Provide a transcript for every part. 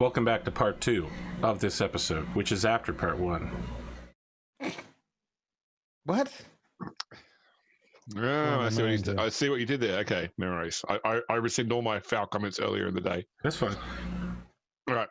Welcome back to part 2 of this episode, which is after part 1. What? Oh, I see what you did there. Okay, no worries. I rescind all my foul comments earlier in the day. That's fine. All right.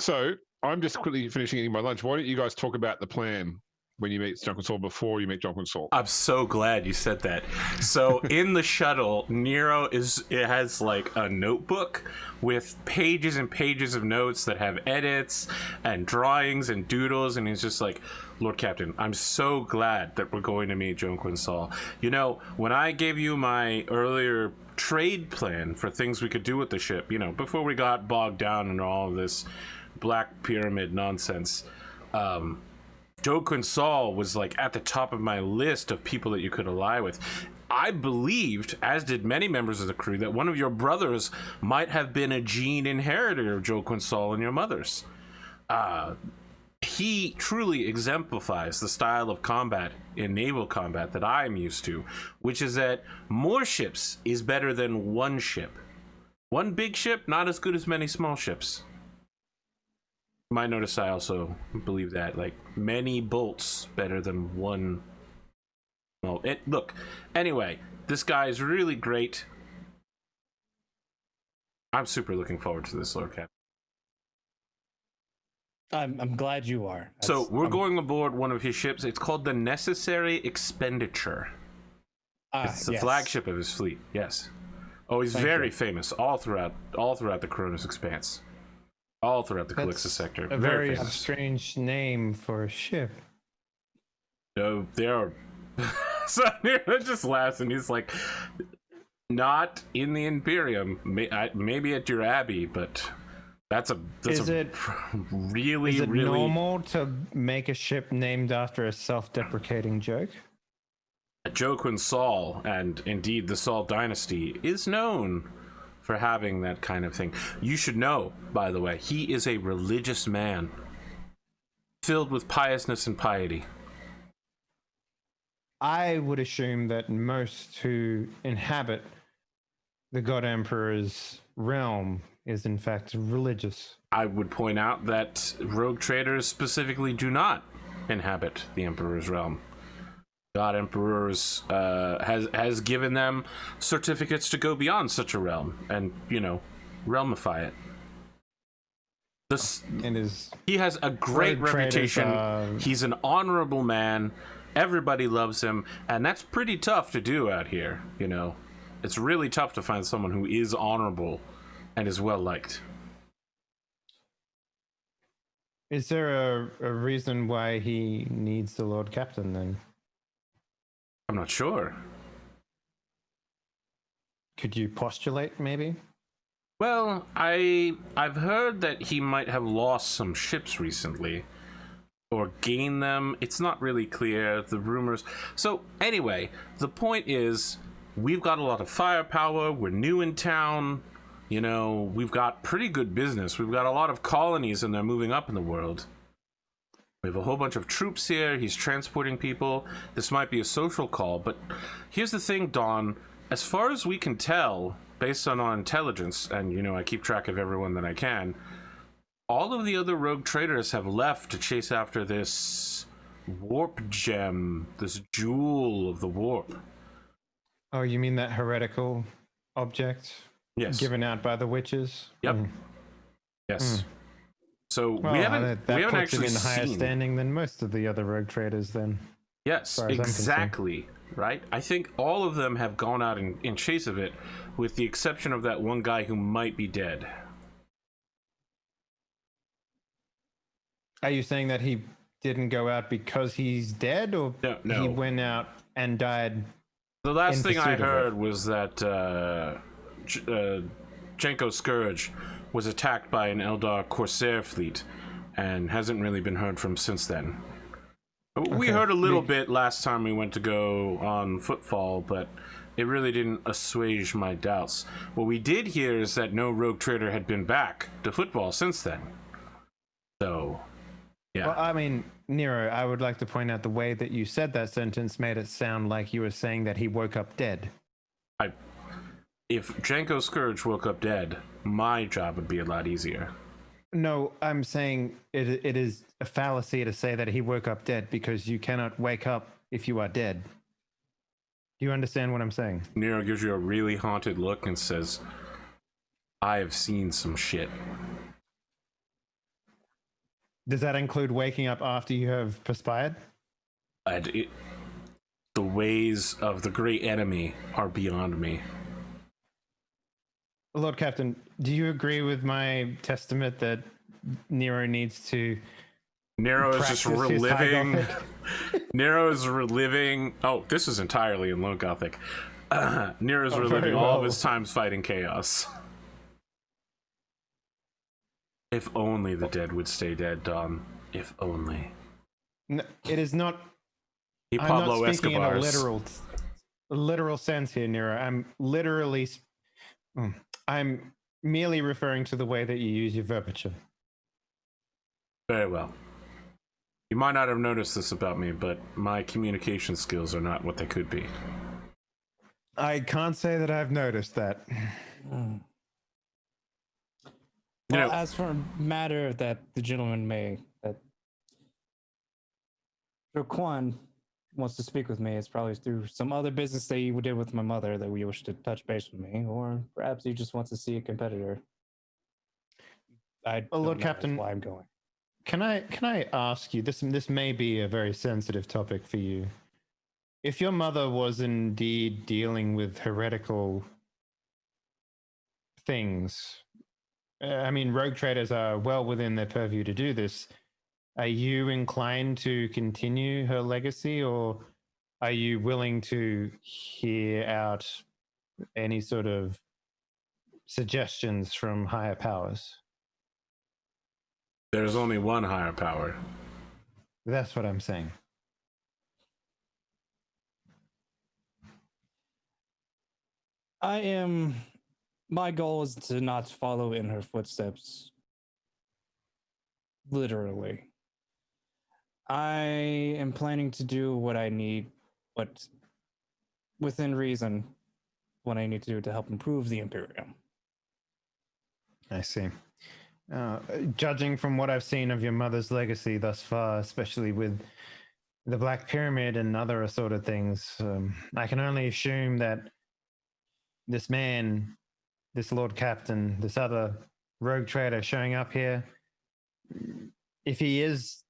So I'm just quickly finishing eating my lunch. Why don't you guys talk about the plan when you meet Drunken Saul before you meet Drunken Saul? I'm so glad you said that. So in the shuttle, Nero has like a notebook with pages and pages of notes that have edits and drawings and doodles, and he's just like, Lord Captain, I'm so glad that we're going to meet Drunken Saul. You know, when I gave you my earlier trade plan for things we could do with the ship, you know, before we got bogged down in all of this Black Pyramid nonsense, Drunken Saul was like at the top of my list of people that you could ally with. I believed, as did many members of the crew, that one of your brothers might have been a gene inheritor of Drunken Saul and your mother's. He truly exemplifies the style of combat in naval combat that I am used to, which is that more ships is better than one ship. One big ship, not as good as many small ships. You might notice I also believe that, like, many bolts better than one. Well, look, anyway, this guy is really great. I'm super looking forward to this, Lord Captain. I'm glad you are. So we're going aboard one of his ships. It's called the Necessary Expenditure. It's the flagship of his fleet. Yes. Oh, he's very famous all throughout the Koronus Expanse, all throughout the Calixis sector. A very strange name for a ship. No, they are. So Nero just laughs and he's like, "Not in the Imperium. Maybe at your abbey, but." Is it really normal to make a ship named after a self-deprecating joke? Drunken Saul, and indeed the Saul dynasty, is known for having that kind of thing. You should know, by the way, he is a religious man, filled with piousness and piety. I would assume that most who inhabit the God Emperor's realm is in fact religious. I would point out that rogue traders specifically do not inhabit the Emperor's realm. God Emperor's has given them certificates to go beyond such a realm and, you know, realmify it. He has a great reputation. He's an honorable man. Everybody loves him, and that's pretty tough to do out here, you know. It's really tough to find someone who is honorable and is well liked. Is there a reason why he needs the Lord Captain then? I'm not sure. Could you postulate maybe? Well, I've heard that he might have lost some ships recently or gained them. It's not really clear, the rumors. So anyway, the point is we've got a lot of firepower. We're new in town. You know, we've got pretty good business. We've got a lot of colonies and they're moving up in the world. We have a whole bunch of troops here. He's transporting people. This might be a social call, but here's the thing, Dawn. As far as we can tell, based on our intelligence, and, you know, I keep track of everyone that I can, all of the other rogue traders have left to chase after this warp gem, this jewel of the warp. Oh, you mean that heretical object? Yes. Given out by the witches? Yep. Yes. So well, we haven't actually in higher seen standing than most of the other rogue traders then. Yes, exactly. Right? I think all of them have gone out in chase of it, with the exception of that one guy who might be dead. Are you saying that he didn't go out because he's dead, or no. he went out and died? The last thing I heard was that Jenko Scourge was attacked by an Eldar Corsair fleet and hasn't really been heard from since then. We heard a little bit last time we went to go on Footfall, but it really didn't assuage my doubts. What we did hear is that no rogue trader had been back to Footfall since then. So, yeah. Well, I mean, Nero, I would like to point out the way that you said that sentence made it sound like you were saying that he woke up dead. if Janko Scourge woke up dead, my job would be a lot easier. No, I'm saying it is a fallacy to say that he woke up dead, because you cannot wake up if you are dead. Do you understand what I'm saying? Nero gives you a really haunted look and says, I have seen some shit. Does that include waking up after you have perspired? The ways of the great enemy are beyond me. Lord Captain, do you agree with my testament that Nero needs to... Nero is just reliving. High Gothic? Nero is reliving. Oh, this is entirely in low Gothic. Nero's reliving very all of well. his times fighting chaos. If only the dead would stay dead, Don. If only. No, it is not... He I'm Pablo not speaking in a Escobar's. literal sense here, Nero. I'm merely referring to the way that you use your verbiage. Very well. You might not have noticed this about me, but my communication skills are not what they could be. I can't say that I've noticed that. You Well, know, as for a matter that the gentleman that Quan wants to speak with me, it's probably through some other business that you did with my mother that we wish to touch base with me, or perhaps he just wants to see a competitor. I Well, don't Lord know, Captain, that's why I'm going. Can I ask you, this may be a very sensitive topic for you. If your mother was indeed dealing with heretical things, I mean, rogue traders are well within their purview to do this. Are you inclined to continue her legacy, or are you willing to hear out any sort of suggestions from higher powers? there's only one higher power. That's what I'm saying. My goal is to not follow in her footsteps. Literally. I am planning to do what I need, but within reason, what I need to do to help improve the Imperium. I see. Judging from what I've seen of your mother's legacy thus far, especially with the Black Pyramid and other assorted things, I can only assume that this man, this Lord Captain, this other rogue trader showing up here, if he is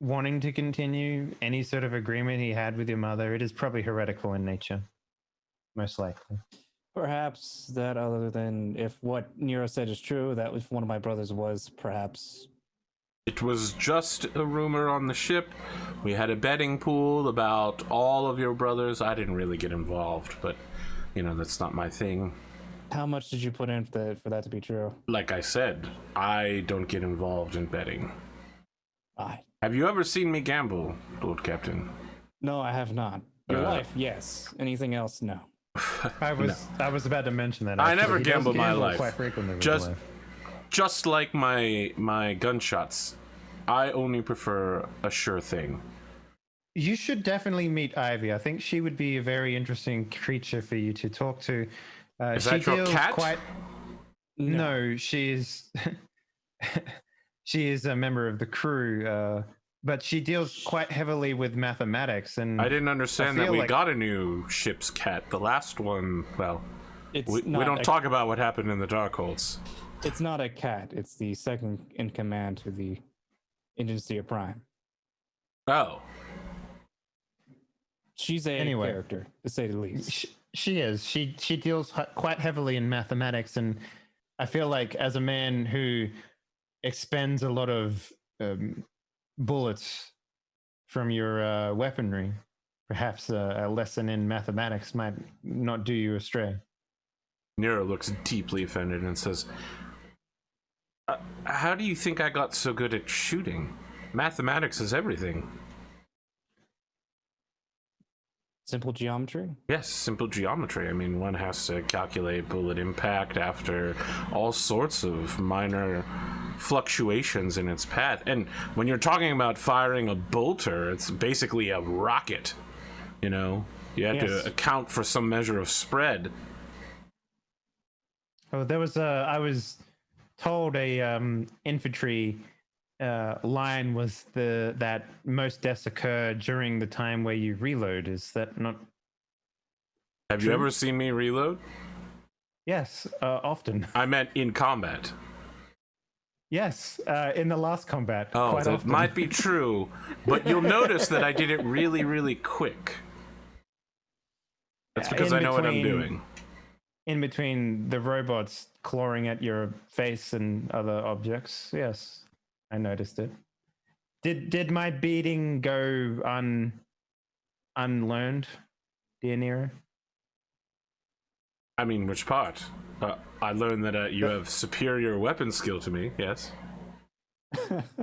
wanting to continue any sort of agreement he had with your mother, it is probably heretical in nature, most likely. Perhaps that, other than if what Nero said is true, that if one of my brothers was perhaps... It was just a rumor on the ship. We had a betting pool about all of your brothers. I didn't really get involved, but, you know, that's not my thing. How much did you put in for that to be true? Like I said, I don't get involved in betting. I Have you ever seen me gamble, Lord Captain? No, I have not. Your wife, yes. Anything else, no. I was about to mention that. I actually. never He does gamble my gamble life. quite frequently with Just- his life. Just like my gunshots, I only prefer a sure thing. You should definitely meet Ivy. I think she would be a very interesting creature for you to talk to. Is that your cat? No, she is. She is a member of the crew, but she deals quite heavily with mathematics. And I didn't understand that feel we like- got a new ship's cat. The last one, well, It's we not don't a, talk about what happened in the Darkholds. It's not a cat. It's the second in command to the Agency of Prime. Oh, She's a Anyway. character, to say the least. She is. She deals quite heavily in mathematics, and I feel like as a man who expends a lot of bullets from your weaponry, perhaps a lesson in mathematics might not do you astray. Nero looks deeply offended and says, how do you think I got so good at shooting? Mathematics is everything. Simple geometry? Yes, simple geometry. I mean, one has to calculate bullet impact after all sorts of minor fluctuations in its path. And when you're talking about firing a bolter, it's basically a rocket. You know, you have Yes. to account for some measure of spread. Oh, there was I was told a infantry line was that most deaths occur during the time where you reload. Is that not? Have you ever seen me reload? Yes, often. I meant in combat. Yes, in the last combat. Oh, quite that often. might be true, but you'll notice that I did it really, really quick. That's because I know what I'm doing. In between the robots clawing at your face and other objects. Yes, I noticed it. Did my beating go unlearned, dear Nero? I mean, which part? I learned that you have superior weapon skill to me, yes.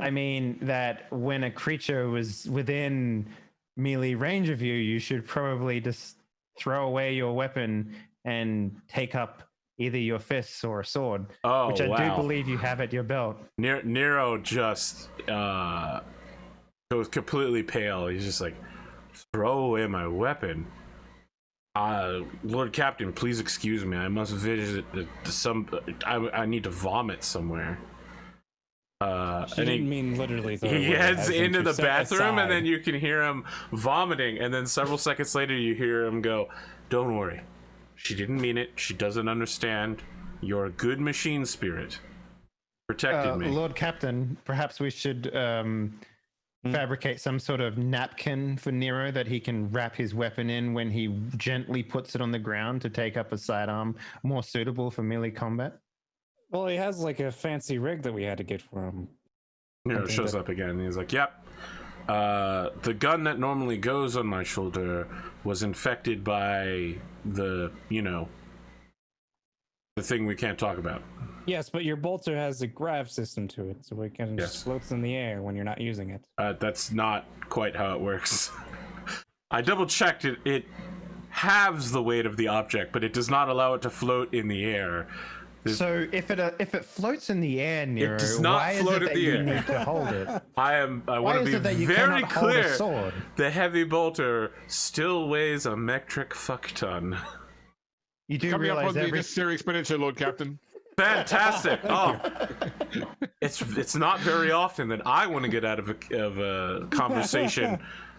I mean that when a creature was within melee range of you, you should probably just throw away your weapon and take up either your fists or a sword, Oh, which I wow. do believe you have at your belt. Nero just goes completely pale. He's just like, throw away my weapon. Lord Captain, please excuse me. I must visit I need to vomit somewhere. She And didn't mean literally. he heads into the bathroom, and then you can hear him vomiting. And then several seconds later, you hear him go, "Don't worry, she didn't mean it. She doesn't understand. You're a good machine spirit. Protected me." Lord Captain, perhaps we should fabricate some sort of napkin for Nero that he can wrap his weapon in when he gently puts it on the ground to take up a sidearm more suitable for melee combat. Well, he has like a fancy rig that we had to get for him. Nero shows up again, and he's like, "Yep. The gun that normally goes on my shoulder was infected by the thing we can't talk about." Yes, but your bolter has a grav system to it, so it can just floats in the air when you're not using it. That's not quite how it works. I double checked it. It halves the weight of the object, but it does not allow it to float in the air. So if it floats in the air, Nero, does not why float is in it that the you air. need to hold it? I want to be very clear. Sword? The heavy bolter still weighs a metric fuck ton. You do Coming up on realize the every necessary expenditure, Lord Captain. Fantastic! Oh, it's not very often that I want to get out of a conversation,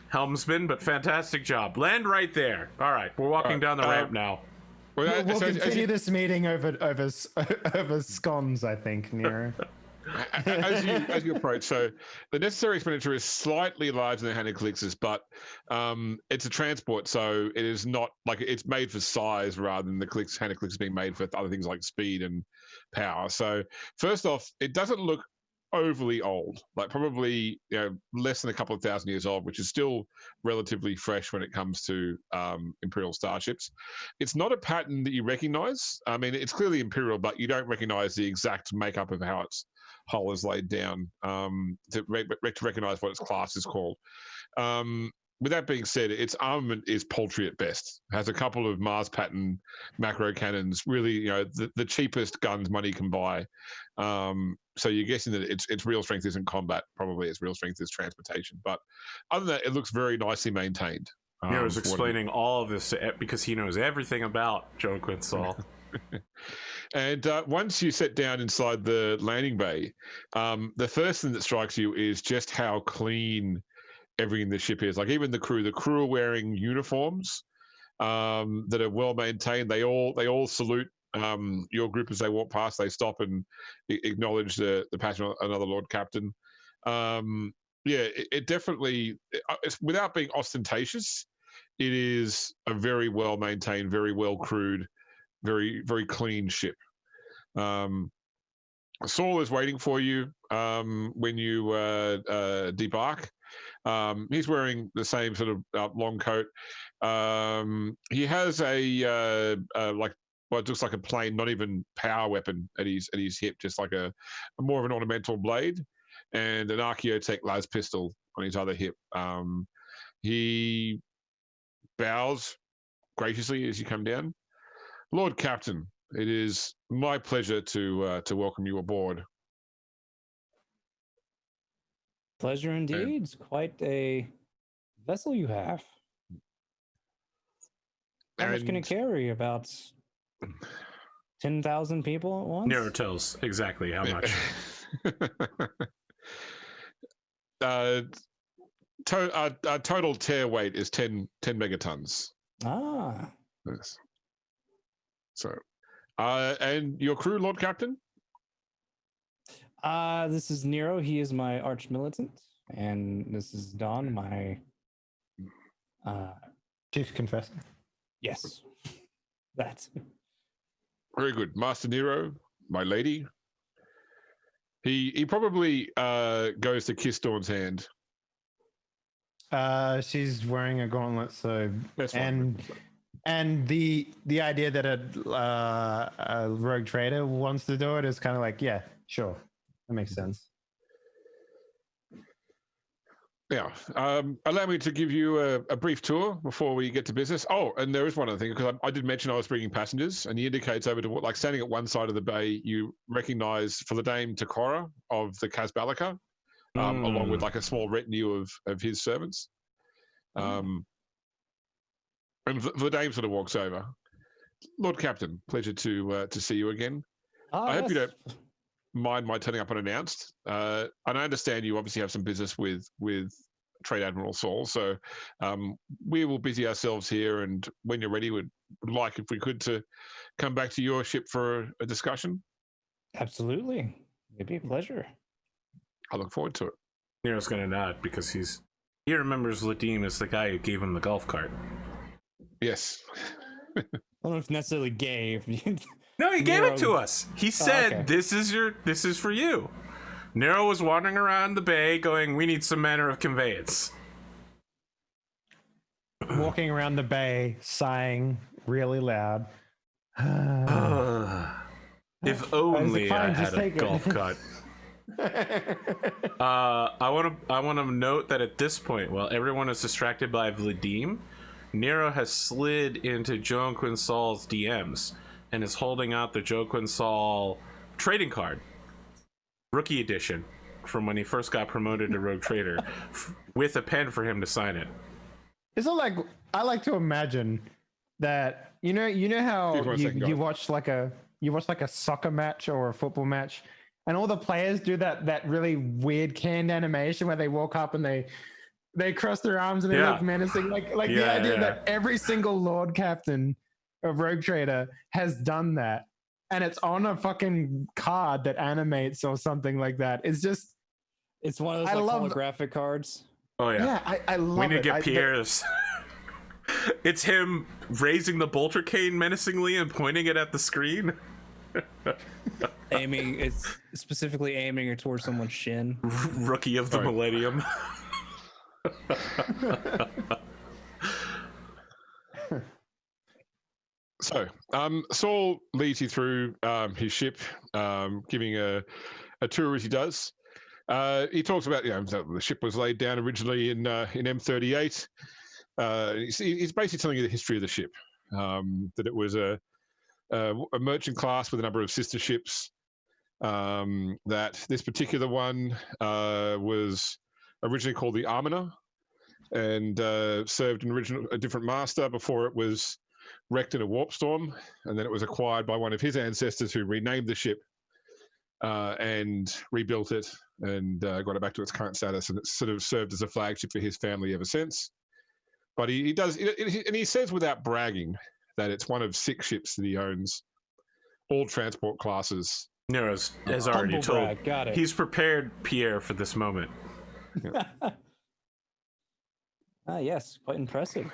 helmsman. But fantastic job. Land right there. All right, we're walking down the ramp now. Well, we'll so- continue this meeting over scones, I think, Nero. as you approach, so the necessary expenditure is slightly larger than Hand of Calixis, but it's a transport, so it is not like it's made for size rather than the Hand of Calixis being made for other things like speed and power. So first off, it doesn't look overly old, like probably less than a couple of thousand years old, which is still relatively fresh when it comes to Imperial starships. It's not a pattern that you recognize. I mean, it's clearly Imperial, but you don't recognize the exact makeup of how its hull is laid down to recognize what its class is called. With that being said, its armament is paltry at best. It has a couple of Mars pattern macro cannons, really, the cheapest guns money can buy. So you're guessing that its real strength isn't combat. Probably its real strength is transportation. But other than that, it looks very nicely maintained. Nero's explaining all of this because he knows everything about Joe Quinzel. And once you sit down inside the landing bay, the first thing that strikes you is just how clean everything in the ship is. Like even the crew are wearing uniforms that are well maintained. They all salute your group as they walk past. They stop and acknowledge the passion of another Lord Captain. It definitely, it's, without being ostentatious, it is a very well maintained, very well crewed, very, very clean ship. Saul is waiting for you when you debark. He's wearing the same sort of long coat. He has a like what looks like a plain, not even power weapon at his hip, just like a more of an ornamental blade, and an Archaeotech las pistol on his other hip. He bows graciously as you come down. Lord Captain, it is my pleasure to welcome you aboard. Pleasure indeed. It's quite a vessel you have. How much can it carry? About 10,000 people at once? Nero tells exactly how much. Total tear weight is 10 megatons. Ah. Yes. So, and your crew, Lord Captain? This is Nero. He is my Arch-Militant. And this is Don, my... Chief Confessor. Yes. That. Very good. Master Nero, my lady. He probably goes to kiss Dawn's hand. She's wearing a gauntlet, so That's fine. and the idea that a rogue trader wants to do it is kind of like, yeah, sure, that makes sense. Yeah. Allow me to give you a brief tour before we get to business. Oh, and there is one other thing, because I did mention I was bringing passengers, and he indicates over to what, like standing at one side of the bay, you recognize for the Dame Takora of the Casbalica, along with like a small retinue of his servants. And the Dame sort of walks over. Lord Captain, pleasure to see you again. I hope you don't mind my turning up unannounced. And I understand you obviously have some business with Trade Admiral Saul, so we will busy ourselves here, and when you're ready, would like, if we could, to come back to your ship for a discussion. Absolutely. It'd be a pleasure. I look forward to it. Nero's gonna nod because he remembers Leteinia as the guy who gave him the golf cart. Yes. I don't know if necessarily gave. No, he gave it to us. He said, okay. this is for you. Nero was wandering around the bay going, we need some manner of conveyance. Walking around the bay, sighing really loud. If only I fine, had just a take it. golf cart. I want to note that at this point, while everyone is distracted by Vladim, Nero has slid into Joan Quinsal's DMs and is holding out the Joe Quinsal trading card, rookie edition, from when he first got promoted to Rogue Trader, with a pen for him to sign it. It's not like, I like to imagine that you know how you watch like a soccer match or a football match, and all the players do that really weird canned animation where they walk up and they cross their arms and they look menacing, like the idea that every single Lord Captain of Rogue Trader has done that, and it's on a fucking card that animates or something like that. It's one of those holographic cards. Oh yeah, I love it. We need to get Pierre's. It's him raising the bolter cane menacingly and pointing it at the screen. It's specifically aiming it towards someone's shin. Rookie of the millennium. So, Saul leads you through his ship, giving a tour as he does. He talks about, the ship was laid down originally in M38. He's basically telling you the history of the ship, that it was a merchant class with a number of sister ships. That this particular one was originally called the Arminer, and served a different master before it was wrecked in a warp storm, and then it was acquired by one of his ancestors who renamed the ship and rebuilt it and got it back to its current status, and it's sort of served as a flagship for his family ever since. But he does, and he says without bragging that it's one of 6 ships that he owns, all transport classes. Nero has already told. Brag. Got it. He's prepared Pierre for this moment. Yes, quite impressive.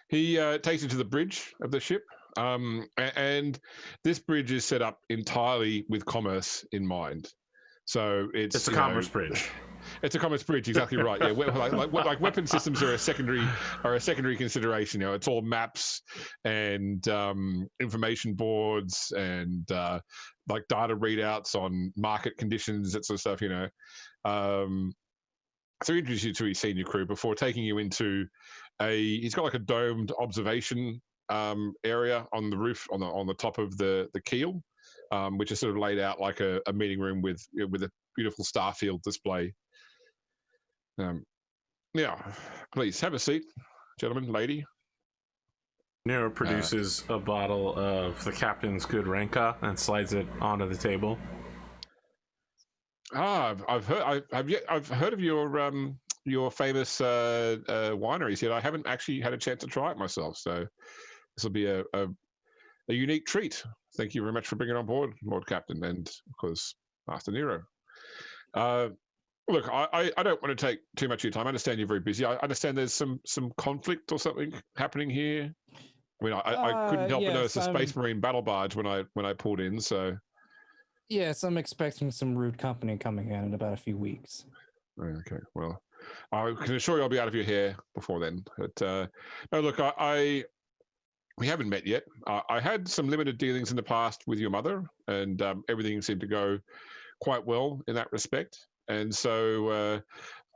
He takes you to the bridge of the ship, and this bridge is set up entirely with commerce in mind. So it's a commerce bridge. It's a commerce bridge, exactly right. Yeah, like weapon systems are a secondary consideration. It's all maps and information boards and like data readouts on market conditions, that sort of stuff. So he introduced you to his senior crew before taking you into he's got like a domed observation area on the roof, on the top of the keel, which is sort of laid out like a meeting room with a beautiful starfield display. Please have a seat, gentlemen, lady. Nero produces a bottle of the captain's good Renka and slides it onto the table. I've heard of your famous wineries yet. I haven't actually had a chance to try it myself, so this will be a unique treat. Thank you very much for bringing it on board, Lord Captain, and of course, Master Nero. Look, I don't want to take too much of your time. I understand you're very busy. I understand there's some conflict or something happening here. I mean, I couldn't help but notice a Space Marine battle barge when I pulled in. So yes, I'm expecting some rude company coming in about a few weeks. Okay, well, I can assure you I'll be out of your hair before then. But no, look, we haven't met yet. I had some limited dealings in the past with your mother, and everything seemed to go quite well in that respect. And so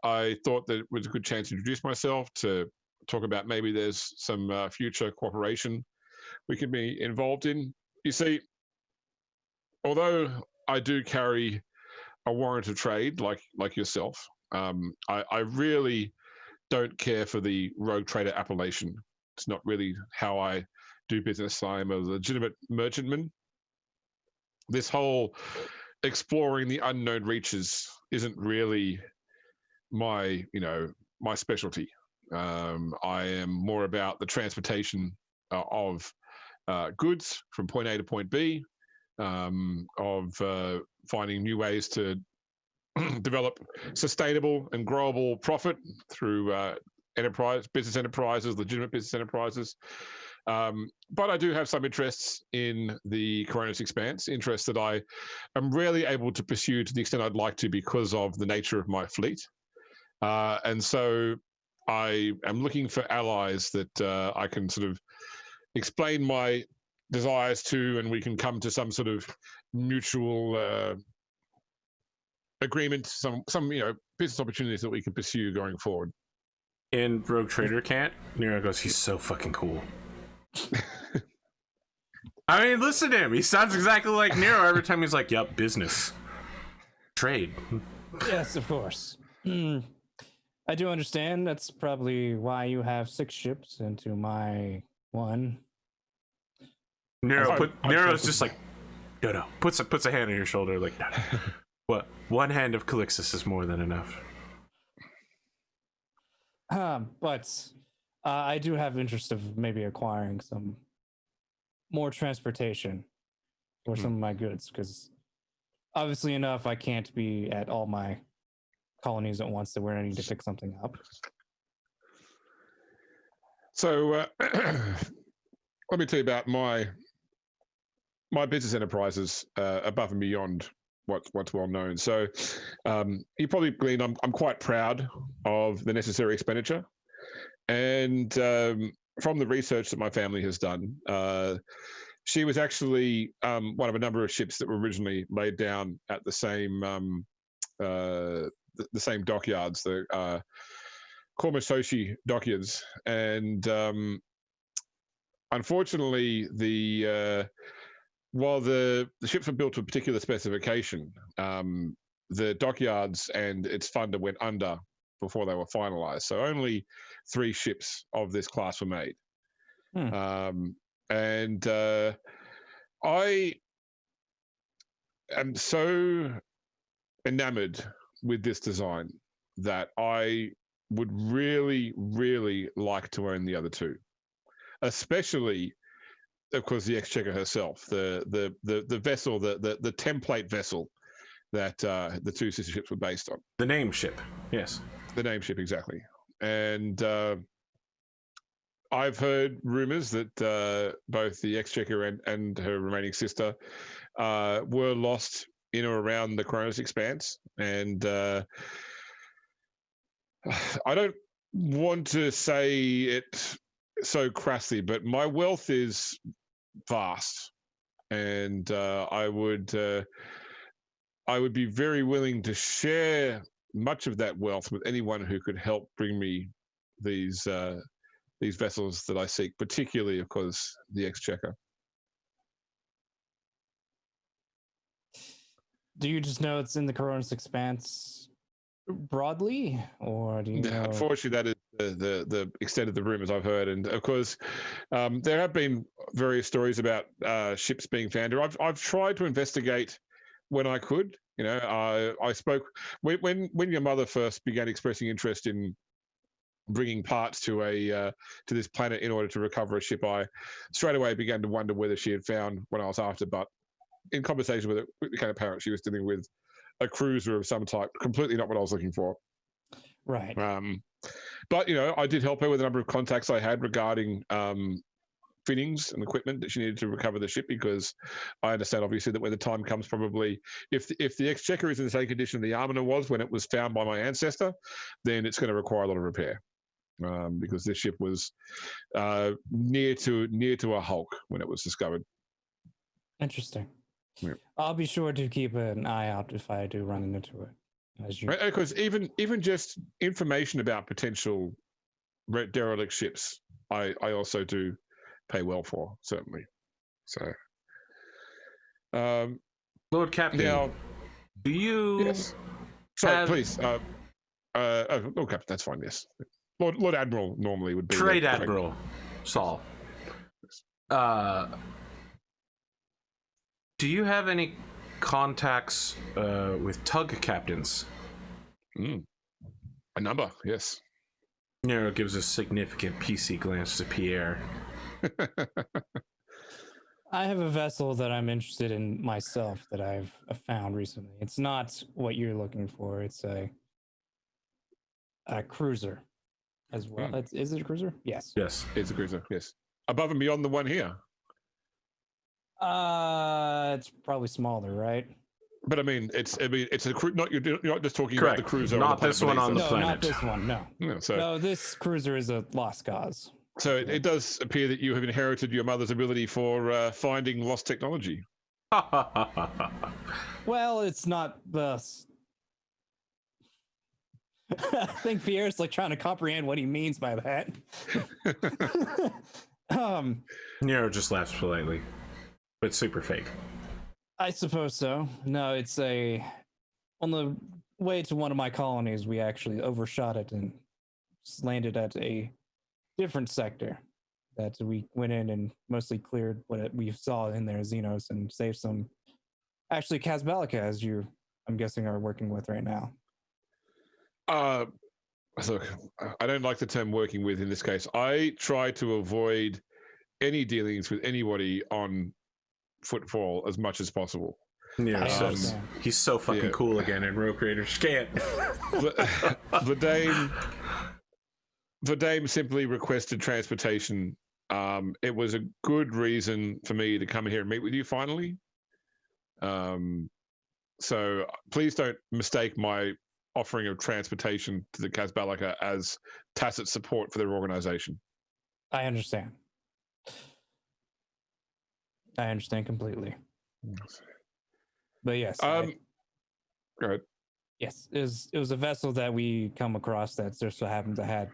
I thought that it was a good chance to introduce myself, to talk about maybe there's some future cooperation we can be involved in. You see, although I do carry a warrant of trade like yourself, I really don't care for the rogue trader appellation. It's not really how I do business. I'm a legitimate merchantman. This whole exploring the unknown reaches isn't really my specialty. I am more about the transportation of goods from point A to point B, of finding new ways to develop sustainable and growable profit through business enterprises, legitimate business enterprises. But I do have some interests in the Koronus Expanse, interests that I am rarely able to pursue to the extent I'd like to because of the nature of my fleet. And so I am looking for allies that I can sort of explain my desires to, and we can come to some sort of mutual agreement, some business opportunities that we can pursue going forward. In Rogue Trader Can't, Nero goes, he's so fucking cool. I mean, listen to him. He sounds exactly like Nero every time he's like, yep, business. Trade. Yes, of course. I do understand. That's probably why you have 6 ships into my 1. Nero's just like, no. Puts a hand on your shoulder, like, no. What? 1 hand of Calixis is more than enough. But I do have interest of maybe acquiring some more transportation for some of my goods, because obviously enough, I can't be at all my colonies at once, so we're going to need to pick something up. So let me tell you about my business enterprises above and beyond what's well known. So you probably gleaned I'm quite proud of the necessary expenditure, and from the research that my family has done, she was actually one of a number of ships that were originally laid down at the same dockyards, the Kormososhi dockyards, and unfortunately while the ships were built to a particular specification, the dockyards and its funder went under before they were finalized. So only 3 ships of this class were made. And I am so enamored with this design that I would really, really like to own the other 2, especially, of course, the Exchequer herself, the vessel, the template vessel that the 2 sister ships were based on. The name ship, yes. The name ship, exactly. And I've heard rumors that both the Exchequer and her remaining sister were lost in or around the Koronus Expanse. And I don't want to say it so crassly, but my wealth is vast, and I would be very willing to share much of that wealth with anyone who could help bring me these vessels that I seek, particularly, of course, the Exchequer. Do you just know it's in the Koronus Expanse broadly, or do you know? Unfortunately, that is the extent of the rumors I've heard, and of course, there have been various stories about ships being found here. I've tried to investigate when I could. You know, I spoke when your mother first began expressing interest in bringing parts to to this planet in order to recover a ship. I straight away began to wonder whether she had found what I was after, but in conversation with it, it became apparent she was dealing with a cruiser of some type, completely not what I was looking for. Right. But you know, I did help her with a number of contacts I had regarding fittings and equipment that she needed to recover the ship, because I understand obviously that when the time comes, probably if the Exchequer is in the same condition the Arminer was when it was found by my ancestor, then it's going to require a lot of repair. Because this ship was near to a hulk when it was discovered. Interesting. Yeah. I'll be sure to keep an eye out if I do run into it. As you... Right, because even just information about potential derelict ships, I also do pay well for, certainly. So, Lord Captain, now, do you? Yes. Sorry, have... please. Lord Captain, that's fine. Yes. Lord Admiral normally would be Trade Admiral Saul. Do you have any contacts with tug captains? A number, yes. Nero gives a significant PC glance to Pierre. I have a vessel that I'm interested in myself that I've found recently. It's not what you're looking for. It's a cruiser as well. Is it a cruiser? Yes. Yes. It's a cruiser, yes. Above and beyond the one here. It's probably smaller, right? But I mean, it's a not you're not just talking Correct. about the cruiser. Not this one on the No, planet. not this one. No. No, This cruiser is a lost cause. So it does appear that you have inherited your mother's ability for finding lost technology. Well, it's not the. I think Pierre's like trying to comprehend what he means by that. Nero just laughs politely, but super fake. I suppose so. No, it's on the way to one of my colonies, we actually overshot it and landed at a different sector that we went in and mostly cleared what we saw in there, Xenos, and saved some. Actually, Casbalica, as I'm guessing, are working with right now. Look, I don't like the term working with in this case. I try to avoid any dealings with anybody on footfall as much as possible. Nero says he's so fucking cool again, and Rogue Creators can't. The dame simply requested transportation. It was a good reason for me to come here and meet with you finally. So please don't mistake my offering of transportation to the Casbalica as tacit support for their organization. I understand. I understand completely. But yes. Go ahead. Yes, it was a vessel that we come across that just so happened to have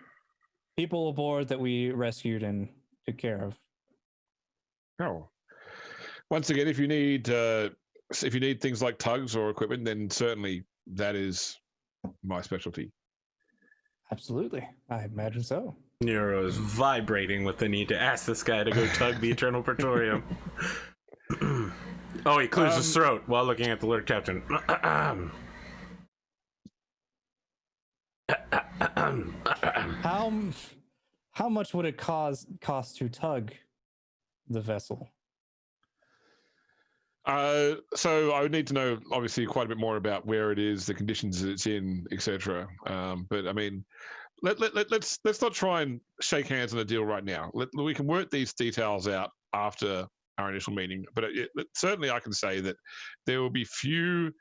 people aboard that we rescued and took care of. Oh. Once again, if you need things like tugs or equipment, then certainly that is my specialty. Absolutely. I imagine so. Nero is vibrating with the need to ask this guy to go tug the Eternal Praetorium. Oh, he clears his throat while looking at the Lord Captain. How much would it cost to tug the vessel? So I would need to know, obviously, quite a bit more about where it is, the conditions it's in, etc. But I mean, let's not try and shake hands on a deal right now. We can work these details out after our initial meeting. But certainly, I can say that there will be few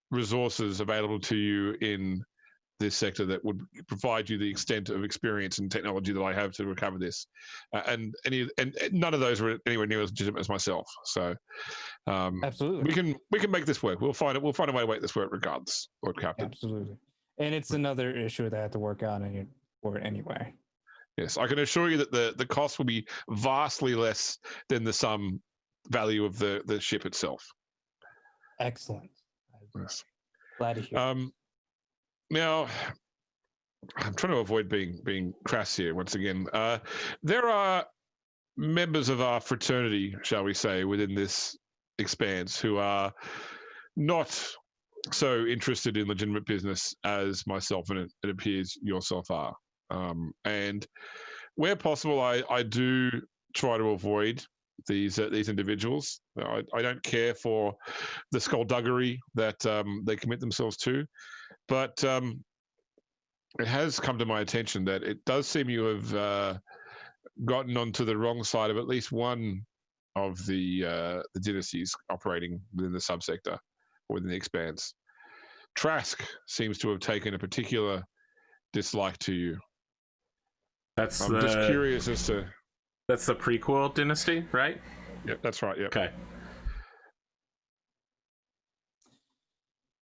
resources available to you in this sector that would provide you the extent of experience and technology that I have to recover this, and none of those are anywhere near as legitimate as myself. So, absolutely, we can make this work. We'll find a way to make this work regardless, Lord Captain. Absolutely, and it's another issue that I have to work out for it anyway. Yes, I can assure you that the cost will be vastly less than the sum value of the ship itself. Excellent. Yes. Glad to hear. Now, I'm trying to avoid being crass here once again. There are members of our fraternity, shall we say, within this expanse who are not so interested in legitimate business as myself, and it appears yourself are. And where possible, I do try to avoid these individuals. I don't care for the skullduggery that they commit themselves to, but it has come to my attention that it does seem you have gotten onto the wrong side of at least one of the dynasties operating within the subsector or within the expanse. Trask seems to have taken a particular dislike to you. I'm just curious as to... That's the prequel dynasty, right? Yep, that's right, yep. Okay.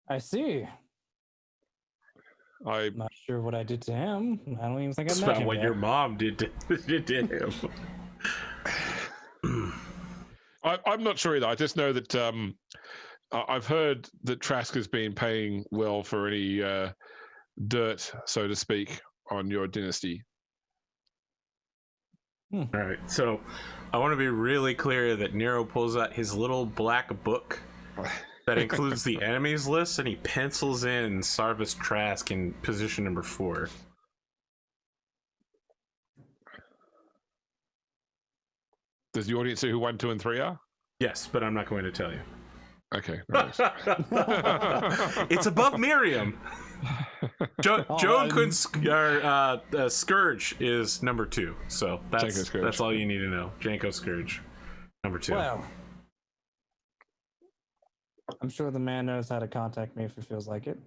I see. I'm not sure what I did to him. I don't even think I met him. That's about what your mom did to him. I'm not sure either. I just know that I've heard that Trask has been paying well for any dirt, so to speak, on your dynasty. All right, so I want to be really clear that Nero pulls out his little black book that includes the enemies list, and he pencils in Sarvis Trask in position number 4. Does the audience see who 1, 2, and 3 are? Yes, but I'm not going to tell you. Okay. Nice. It's above Miriam. Joan couldn't. Scourge is number 2, so that's all you need to know. Janko Scourge, number 2. Well, I'm sure the man knows how to contact me if it feels like it.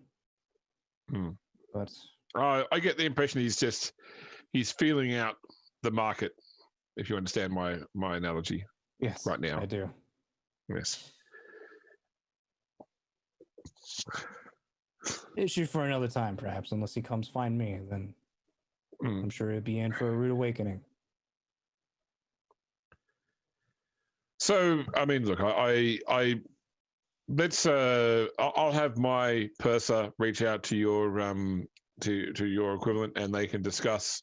But I get the impression he's feeling out the market, if you understand my analogy. Yes, right now I do. Yes. Issue for another time, perhaps, unless he comes find me, then I'm sure he'll be in for a rude awakening. So, I mean, look, I'll have my purser reach out to your to your equivalent, and they can discuss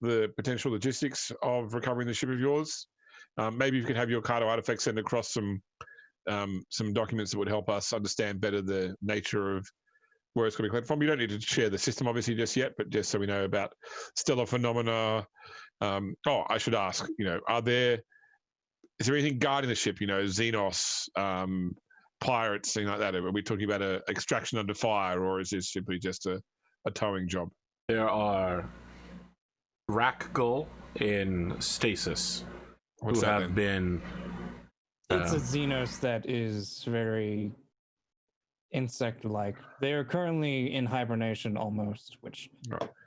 the potential logistics of recovering the ship of yours. Maybe you can have your Cardo artifact send across some documents that would help us understand better the nature of where it's going to be collected from. You don't need to share the system, obviously, just yet, but just so we know about stellar phenomena. I should ask, is there anything guarding the ship? Xenos, pirates, things like that. Are we talking about an extraction under fire, or is this simply just a towing job? There are Rakgul in stasis who have been. It's a Xenos that is very insect-like. They are currently in hibernation almost, which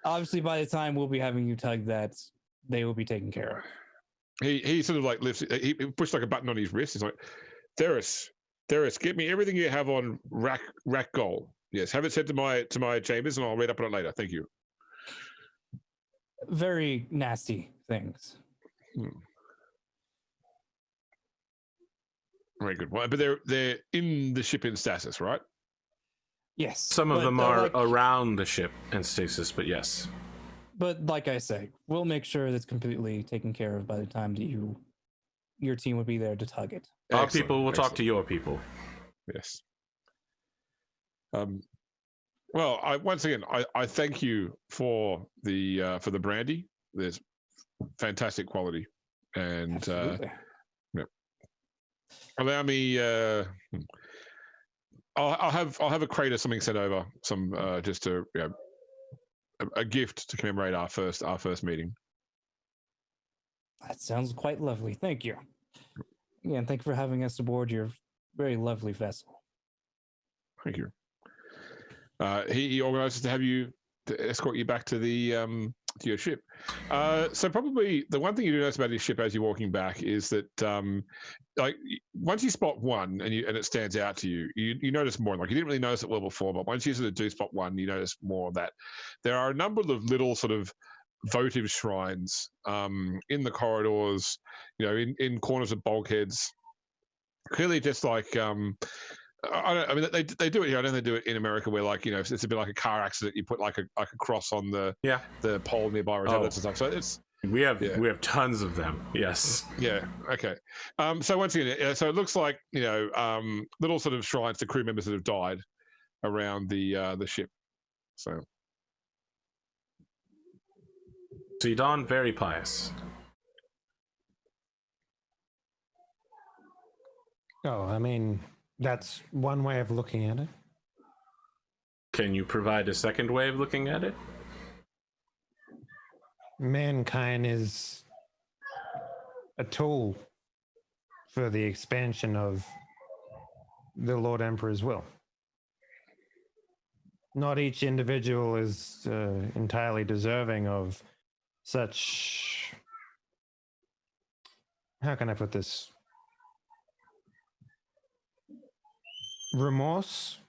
obviously by the time we'll be having you tug that, they will be taken care of. He sort of like lifts. He pushed like a button on his wrist. He's like, Theris, get me everything you have on Rakgul. Yes, have it sent to my chambers, and I'll read up on it later. Thank you. Very nasty things. Very good. Well, but they're in the ship in stasis, right? Yes. Some of them are around the ship in stasis, but yes. But like I say, we'll make sure that's completely taken care of by the time that your team would be there to tug it. Our people will talk to your people. Yes. Well, once again, I thank you for the brandy. There's fantastic quality, and allow me. I'll have a crate or something sent over. Some just to a gift to commemorate our first meeting. That sounds quite lovely. Thank you. Again, thank you for having us aboard your very lovely vessel. Thank you. He organizes to escort you back to to your ship. So probably the one thing you do notice about his ship as you're walking back is that like once you spot one and it stands out to you, you notice more. Like you didn't really notice it well before, but once you sort of do spot one, you notice more of that. There are a number of little sort of votive shrines in the corridors, in corners of bulkheads. Clearly just like I mean, they do it here. I know they do it in America, where like if it's a bit like a car accident, you put like a cross on the pole nearby or tablets and stuff. So it's we have tons of them. Yes. Yeah. Okay. So once again, so it looks like little sort of shrines to crew members that have died around the ship. So Sidon, very pious. Oh, I mean, that's one way of looking at it. Can you provide a second way of looking at it? Mankind is a tool for the expansion of the Lord Emperor's will. Not each individual is entirely deserving of such. How can I put this? Remorse?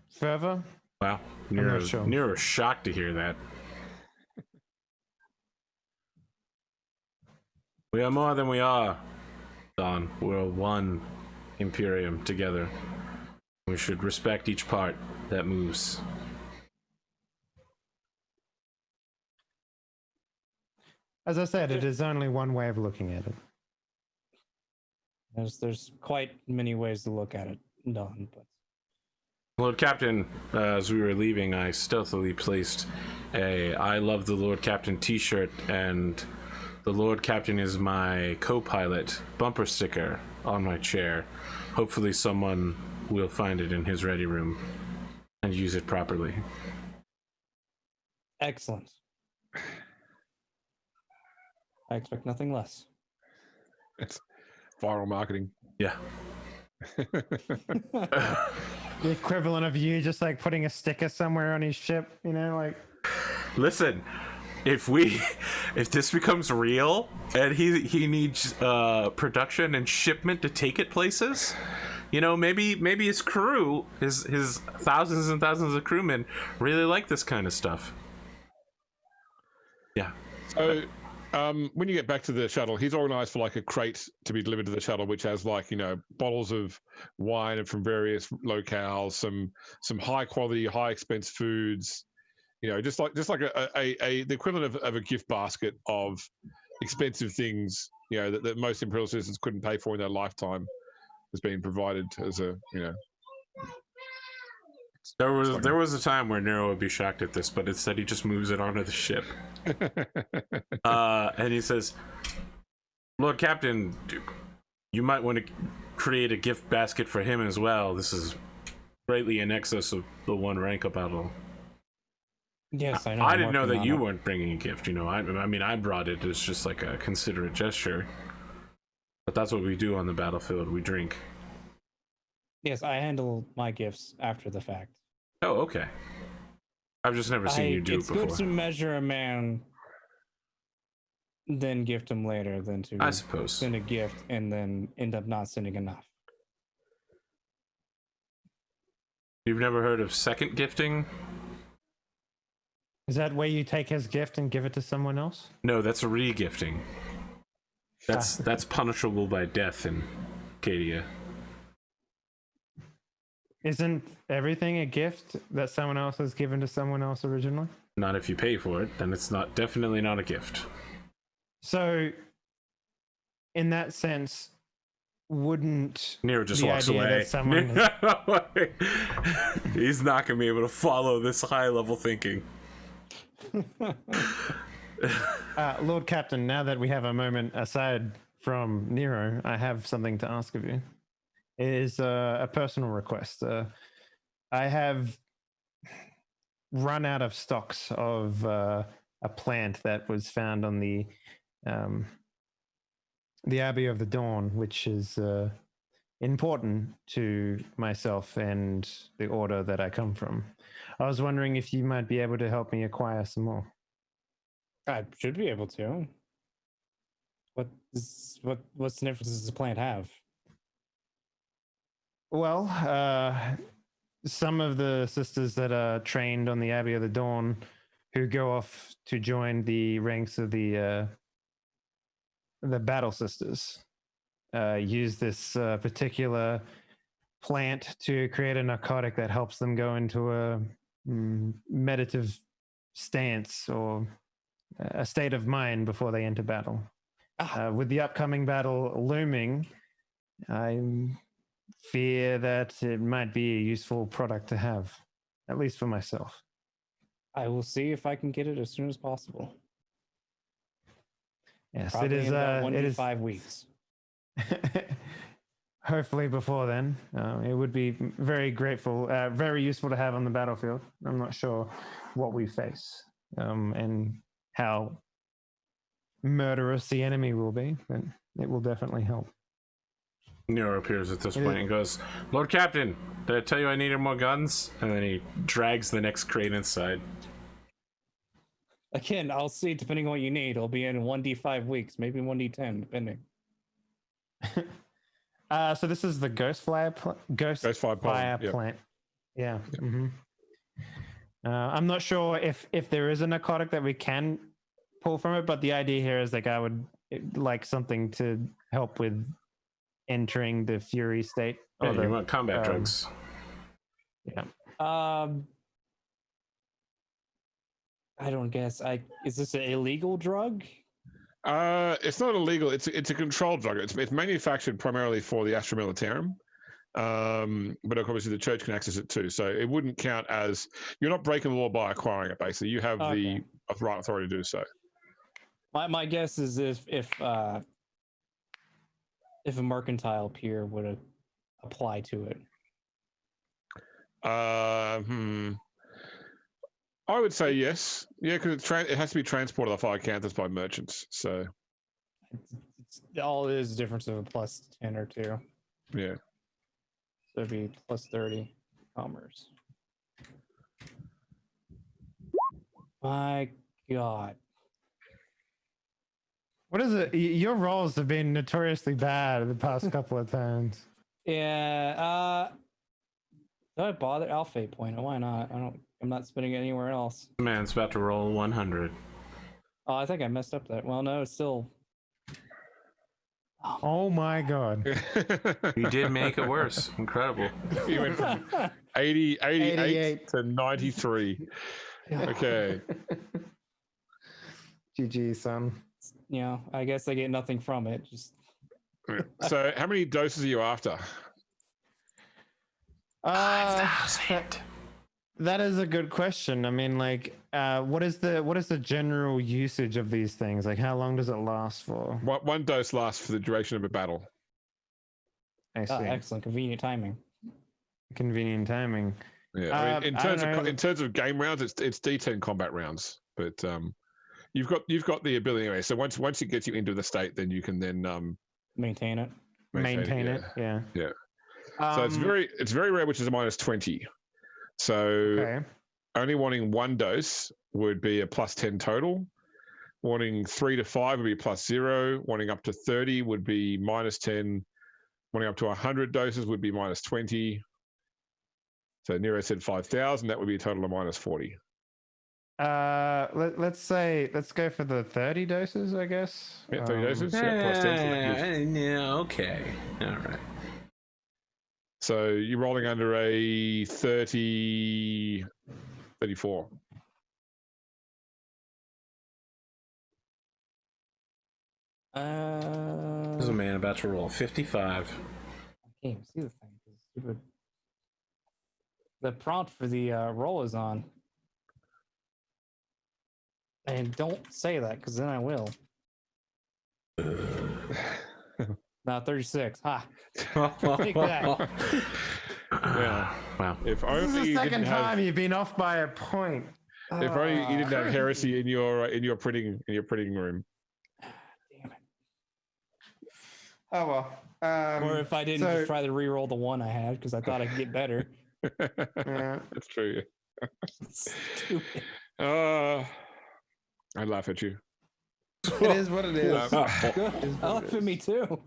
Fervor? Wow. Nero's shocked to hear that. We are more than we are, Don. We're one Imperium together. We should respect each part that moves. As I said, it is only one way of looking at it. There's quite many ways to look at it, Don. But Lord Captain, as we were leaving, I stealthily placed a I Love the Lord Captain t-shirt and the Lord Captain is my co-pilot bumper sticker on my chair. Hopefully someone will find it in his ready room and use it properly. Excellent. I expect nothing less. It's viral marketing. Yeah. The equivalent of you just like putting a sticker somewhere on his ship, like. Listen, if this becomes real and he needs production and shipment to take it places, maybe his crew, his thousands and thousands of crewmen really like this kind of stuff. Yeah. So when you get back to the shuttle, he's organized for like a crate to be delivered to the shuttle, which has like bottles of wine from various locales, some high quality, high expense foods, just like the equivalent of a gift basket of expensive things, that most Imperial citizens couldn't pay for in their lifetime, has been provided as a There was a time where Nero would be shocked at this, but instead he just moves it onto the ship. And he says, Lord Captain, you might want to create a gift basket for him as well. This is greatly in excess of the one rank battle. Yes, I know. I didn't know that you weren't bringing a gift. I brought it as just like a considerate gesture. But that's what we do on the battlefield. We drink. Yes, I handle my gifts after the fact. Oh, okay. I've just never seen you do it before. It's good to measure a man, then gift him later, than to I suppose send a gift and then end up not sending enough. You've never heard of second gifting? Is that where you take his gift and give it to someone else? No, that's re-gifting. That's punishable by death in Cadia. Isn't everything a gift that someone else has given to someone else originally? Not if you pay for it, then it's definitely not a gift. So, in that sense, wouldn't Nero just walks away. He's not going to be able to follow this high-level thinking. Lord Captain, now that we have a moment aside from Nero, I have something to ask of you. It is a personal request. I have run out of stocks of a plant that was found on the Abbey of the Dawn, which is important to myself and the order that I come from. I was wondering if you might be able to help me acquire some more. I should be able to. What significance does the plant have? Well, some of the sisters that are trained on the Abbey of the Dawn, who go off to join the ranks of the Battle Sisters, use this particular plant to create a narcotic that helps them go into a meditative stance or a state of mind before they enter battle. With the upcoming battle looming, I fear that it might be a useful product to have, at least for myself. I will see if I can get it as soon as possible. Yes, Probably it is. in about 1 It to is 5 weeks. Hopefully before then. It would be very grateful, very useful to have on the battlefield. I'm not sure what we face and how murderous the enemy will be, but it will definitely help. Nero appears at this point and goes, "Lord Captain, did I tell you I needed more guns?" And then he drags the next crate inside. Again, I'll see depending on what you need. It'll be in 1d5 weeks, maybe 1d10, depending. So this is the Ghost Fire Yep. plant. Yeah. Mm-hmm. I'm not sure if there is a narcotic that we can pull from it, but the idea here is like I would like something to help with entering the fury state. Yeah, you want combat drugs. Yeah. I don't guess. Is this an illegal drug? It's not illegal. It's a controlled drug. It's manufactured primarily for the Arch-Militant. But obviously the church can access it too. So it wouldn't count as, you're not breaking the law by acquiring it. Basically, you have the right authority to do so. My guess is if a mercantile peer would apply to it. I would say yes. Yeah, because it has to be transported off Arcanthus by merchants. So all it is a difference of a plus 10 or 2. Yeah. So it'd be plus 30 commerce. My God. What is it? Your rolls have been notoriously bad the past couple of times. Yeah. Do I bother? I'll fate point it. Why not? I'm not spending it anywhere else. Man's about to roll 100. Oh, I think I messed up that. Well, no, it's still. Oh my God. You did make it worse. Incredible. You went from 88 to 93. Okay. GG, son. Yeah, I guess I get nothing from it. Just. So, how many doses are you after? 5,000. That is a good question. I mean, like, what is the general usage of these things? Like, how long does it last for? One dose lasts for the duration of a battle. I see. Excellent, convenient timing. Convenient timing. Yeah, I mean, in terms of game rounds, it's D10 combat rounds, but you've got the ability anyway. So once it gets you into the state, then you can then maintain it. Maintain it. Yeah. Yeah. So it's very rare, which is a minus 20. So only wanting one dose would be a plus 10 total. Wanting 3 to 5 would be plus 0. Wanting up to 30 would be minus 10. Wanting up to 100 doses would be minus 20. So Nero said 5,000. That would be a total of minus 40. Let's go for the 30 doses, I guess. Yeah, 30 doses. Yeah, plus 10. Yeah, okay. All right. So you're rolling under a 34. This is a man about to roll 55. I can't even see the thing. Stupid. The prompt for the roll is on. And don't say that, because then I will. No, 36. Ha! Take that. Yeah. Wow. If This only is the you second didn't time have, you've been off by a point. if only you didn't have heresy in your printing room. Damn it. Oh well. Or if I didn't just try to re-roll the one I had, because I thought I could get better. Yeah. That's true. Stupid. I laugh at you. It is what it is. Good. I laugh at me too.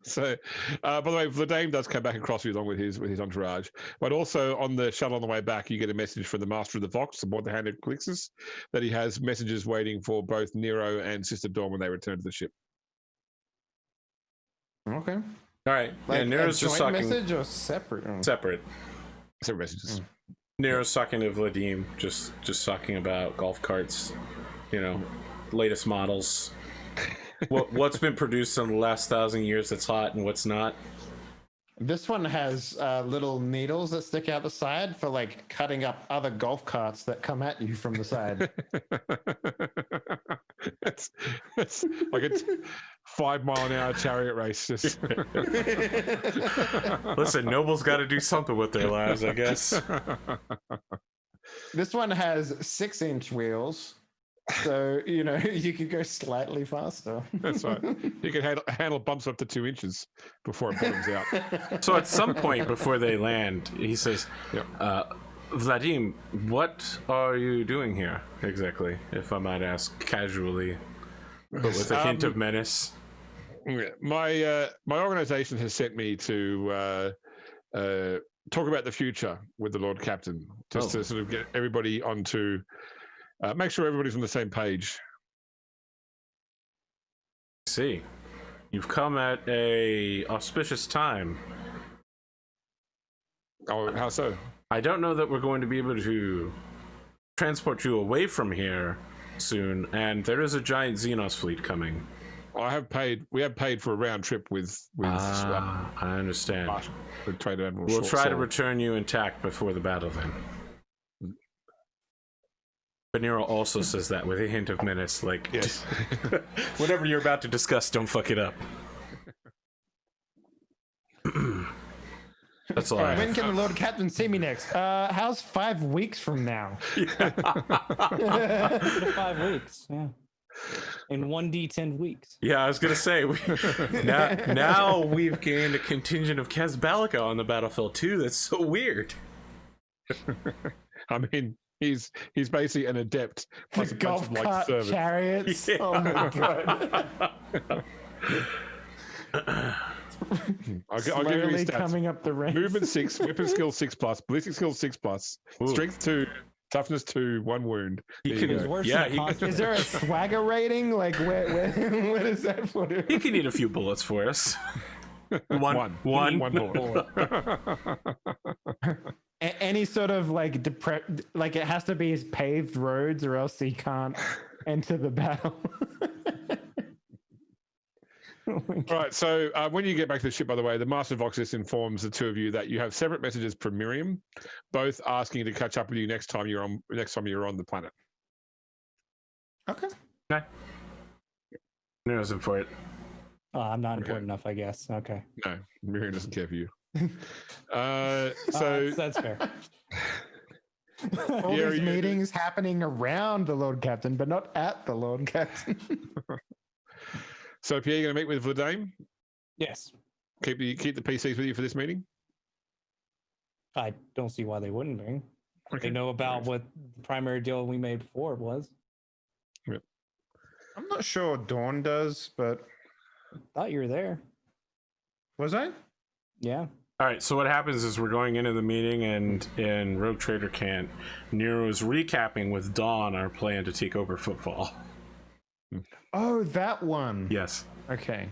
So, by the way, Vladame does come back across you along with his entourage, but also on the shuttle on the way back, you get a message from the Master of the Vox aboard the Hand of Calixis that he has messages waiting for both Nero and Sister Dawn when they return to the ship. Okay. All right. Like yeah, Nero's a just joint talking message or separate? Oh. separate. So messages. Nero's talking to Vladim, just talking about golf carts, you know, latest models. What's been produced in the last 1,000 years that's hot and what's not. This one has little needles that stick out the side for like cutting up other golf carts that come at you from the side. it's like a 5 mile an hour chariot race. Just Listen, nobles got to do something with their lives, I guess. This one has 6-inch wheels, so you know you could go slightly faster. That's right. You can handle bumps up to 2 inches before it bottoms out. So at some point before they land, he says, Yep. Vladim, what are you doing here exactly, if I might ask casually, but with a hint of menace? My organization has sent me to talk about the future with the Lord Captain, just to sort of get everybody onto, make sure everybody's on the same page. See, you've come at a auspicious time. Oh, how so? I don't know that we're going to be able to transport you away from here soon, and there is a giant Xenos fleet coming. We have paid for a round trip with I understand. the Trade Admiral. We'll try to return you intact before the battle then. But Nero also says that with a hint of menace, like, Yes. whatever you're about to discuss, don't fuck it up. That's all I When have. can the Lord Captain see me next? How's 5 weeks from now? 5 weeks. Yeah. In 1d10 weeks. Yeah, I was gonna say now we've gained a contingent of Kazbalika on the battlefield too. That's so weird. I mean, he's basically an adept. Plus a bunch Golf of, like, cart servants. chariots. Yeah. Oh my god. I'll give you Slowly his stats. coming up the ranks. Movement 6, weapon skill 6+, ballistic skill 6+, Ooh. strength 2, toughness 2, 1 wound. He There can- you It's go. worse Yeah, than he- a constant. Is there a swagger rating? Like where does that put him? He can eat a few bullets for us. One. One bullet. Any sort of like like it has to be paved roads or else he can't enter the battle. Oh my God. Right, so when you get back to the ship, by the way, the Master of Voxis informs the two of you that you have separate messages from Miriam, both asking to catch up with you next time you're on the planet. Okay. Okay. Nero's in for it. Oh, I'm not important enough, I guess. Okay. No, Miriam doesn't care for you. That's fair. All Yeah, these you- meetings happening around the Lord Captain, but not at the Lord Captain. So Pierre, you're going to meet with Vladim? Yes. Keep the PCs with you for this meeting? I don't see why they wouldn't be. Okay. They know about what the primary deal we made before was. I'm not sure Dawn does, but Thought you were there. was I? Yeah. All right, so what happens is we're going into the meeting, and in Rogue Trader Can't, Nero is recapping with Dawn our plan to take over Footfall. Oh, that one. Yes. Okay.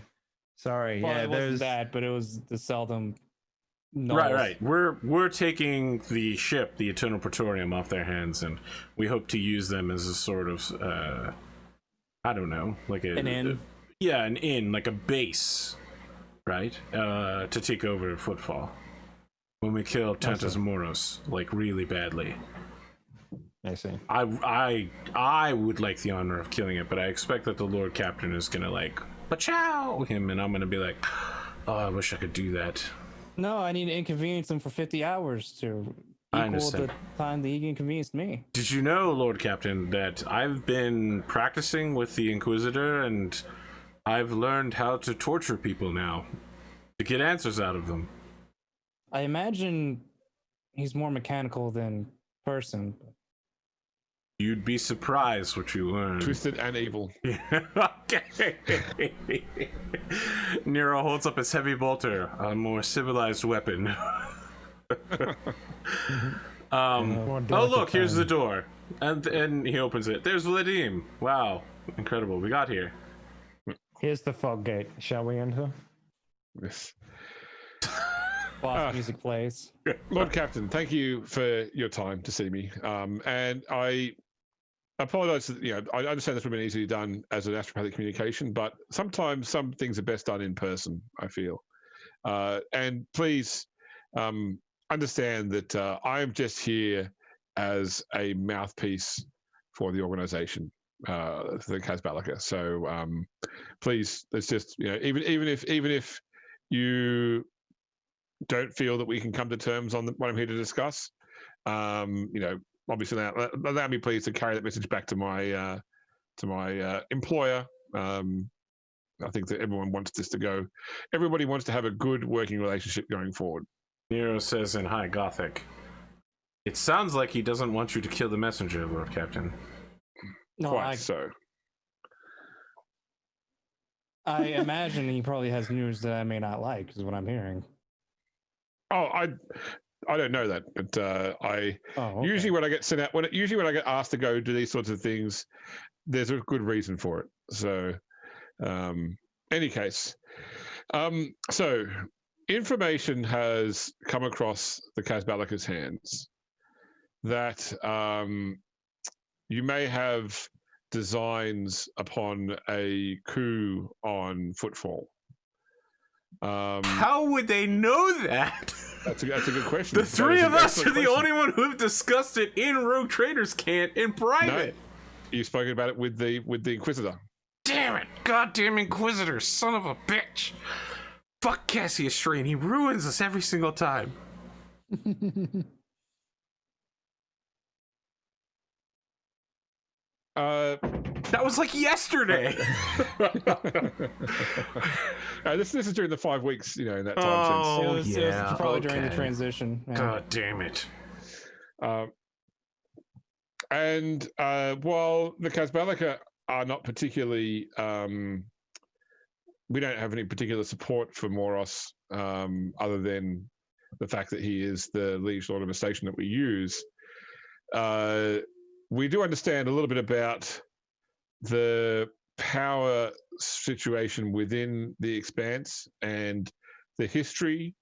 Sorry. Well, yeah, it wasn't there's that, but it was the seldom. Right. We're taking the ship, the Eternal Praetorium, off their hands, and we hope to use them as a sort of, I don't know, like An inn. Yeah, an inn, like a base, right? To take over Footfall. When we kill Tantos Moros, like really badly. I see. I would like the honor of killing it, but I expect that the Lord Captain is gonna like pachow him, and I'm gonna be like, oh, I wish I could do that. No, I need to inconvenience him for 50 hours to I equal understand. the time that he inconvenienced me. Did you know, Lord Captain, that I've been practicing with the Inquisitor, and I've learned how to torture people now to get answers out of them. I imagine he's more mechanical than person. You'd be surprised what you learn. Twisted and evil. Okay. Nero holds up his heavy bolter, a more civilized weapon. Oh look, here's the door, and he opens it. There's Vladim. Wow, incredible. We got here. Here's the fog gate. Shall we enter? Yes. Boss music plays. Lord Captain, thank you for your time to see me. And I apologize. I understand this would have been easily done as an astropathic communication, but sometimes some things are best done in person, I feel. And please understand that I am just here as a mouthpiece for the organization, the Casbalica. So please, let's just, even if you don't feel that we can come to terms on what I'm here to discuss, obviously allow me please to carry that message back to my employer. I think that everyone wants this to go. Everybody wants to have a good working relationship going forward. Nero says in High Gothic, "It sounds like he doesn't want you to kill the messenger, Lord Captain." No, Quite so. I imagine he probably has news that I may not like, is what I'm hearing. Oh, I don't know that, but usually when I get sent out, when I get asked to go do these sorts of things, there's a good reason for it. So, any case, so information has come across the Casbalica's hands that you may have designs upon a coup on Footfall. How would they know that? That's a good question. The three of us are the only one who have discussed it in Rogue Traders Camp in private. No, you've spoken about it with the Inquisitor. Damn it! Goddamn Inquisitor, son of a bitch! Fuck Cassius Strain, he ruins us every single time. That was like yesterday. This is during the 5 weeks, in that time It was probably during the transition. Yeah. God damn it. And while the Casbalica are not particularly, we don't have any particular support for Moros, other than the fact that he is the liege lord of a station that we use. We do understand a little bit about the power situation within the Expanse and the history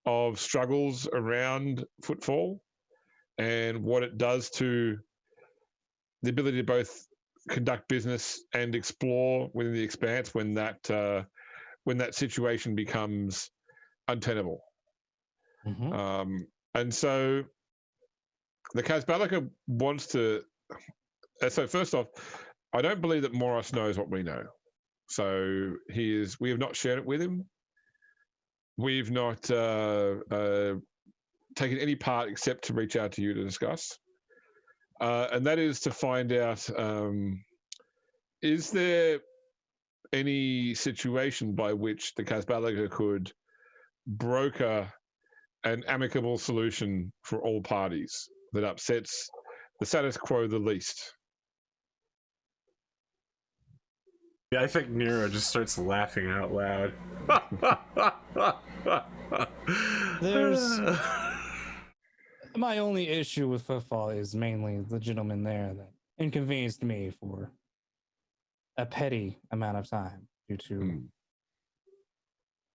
of struggles around Footfall and what it does to the ability to both conduct business and explore within the Expanse when that situation becomes untenable. Mm-hmm. And so the Casbalica wants to. So first off, I don't believe that Moros knows what we know. So we have not shared it with him. We've not taken any part except to reach out to you to discuss. And that is to find out, is there any situation by which the Casbalica could broker an amicable solution for all parties that upsets the status quo the least? Yeah, I think Nero just starts laughing out loud. There's my only issue with Footfall is mainly the gentleman there that inconvenienced me for a petty amount of time due to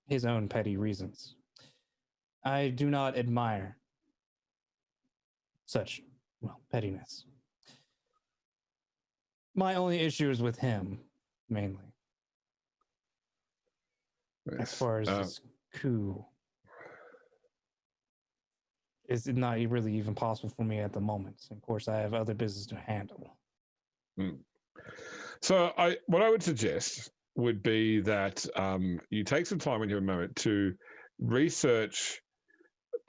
his own petty reasons. I do not admire such, pettiness. My only issue is with him, mainly. Yes. As far as this coup, it's not really even possible for me at the moment. Of course, I have other business to handle. So what I would suggest would be that you take some time in your moment to research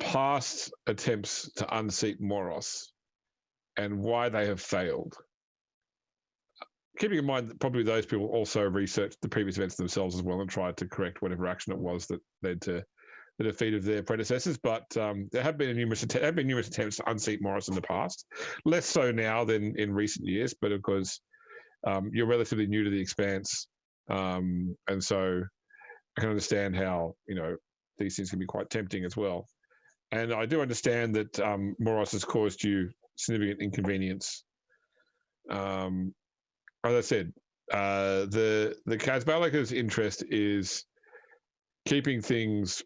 past attempts to unseat Moros and why they have failed. Keeping in mind that probably those people also researched the previous events themselves as well and tried to correct whatever action it was that led to the defeat of their predecessors. But there have been numerous attempts to unseat Moros in the past, less so now than in recent years, but because you're relatively new to the Expanse, and so I can understand how these things can be quite tempting as well. And I do understand that Moros has caused you significant inconvenience. As I said, the Casbalica's interest is keeping things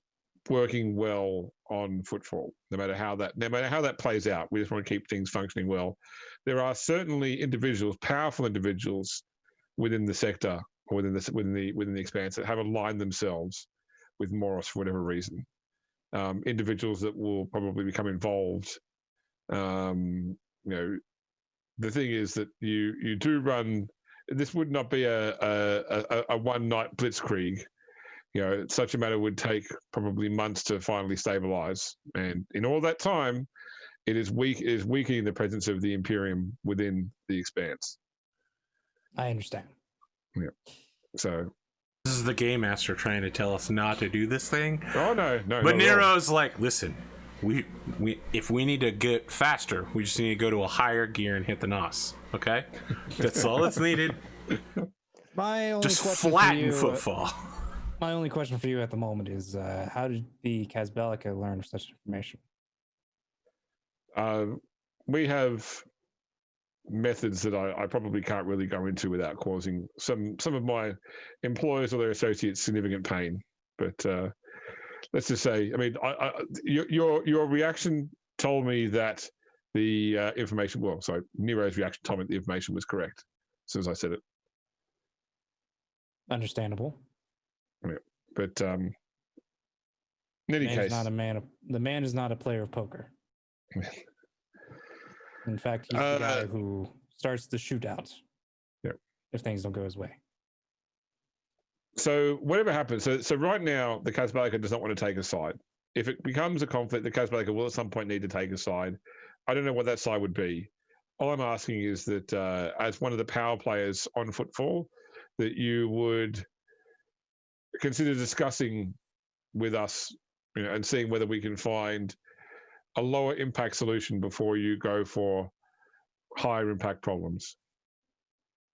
working well on Footfall, no matter how that plays out. We just want to keep things functioning well. There are certainly powerful individuals within the sector or within the expanse that have aligned themselves with Moros for whatever reason. Individuals that will probably become involved. The thing is that you do run. This would not be a one night blitzkrieg. Such a matter would take probably months to finally stabilize, and in all that time, it is weakening the presence of the Imperium within the Expanse. I understand. Yeah. So this is the game master trying to tell us not to do this thing. Oh no! But Nero's like, listen, we if we need to get faster, we just need to go to a higher gear and hit the NOS. Okay, that's all that's needed. My only Just question flatten for you, Footfall. My only question for you at the moment is, how did the Casbelica learn such information? We have methods that I probably can't really go into without causing some of my employers or their associates significant pain. But let's just say, I mean, your reaction told me that the information. Well, sorry, Nero's reaction told me the information was correct as soon as I said it. Understandable. Yeah, but in any case, the man is not a player of poker. In fact, he's the guy who starts the shootouts. Yeah. If things don't go his way. So whatever happens, so right now the Casbelica does not want to take a side. If it becomes a conflict, the Casbelica will at some point need to take a side. I don't know what that side would be. All I'm asking is that as one of the power players on Footfall, that you would consider discussing with us, and seeing whether we can find a lower impact solution before you go for higher impact problems.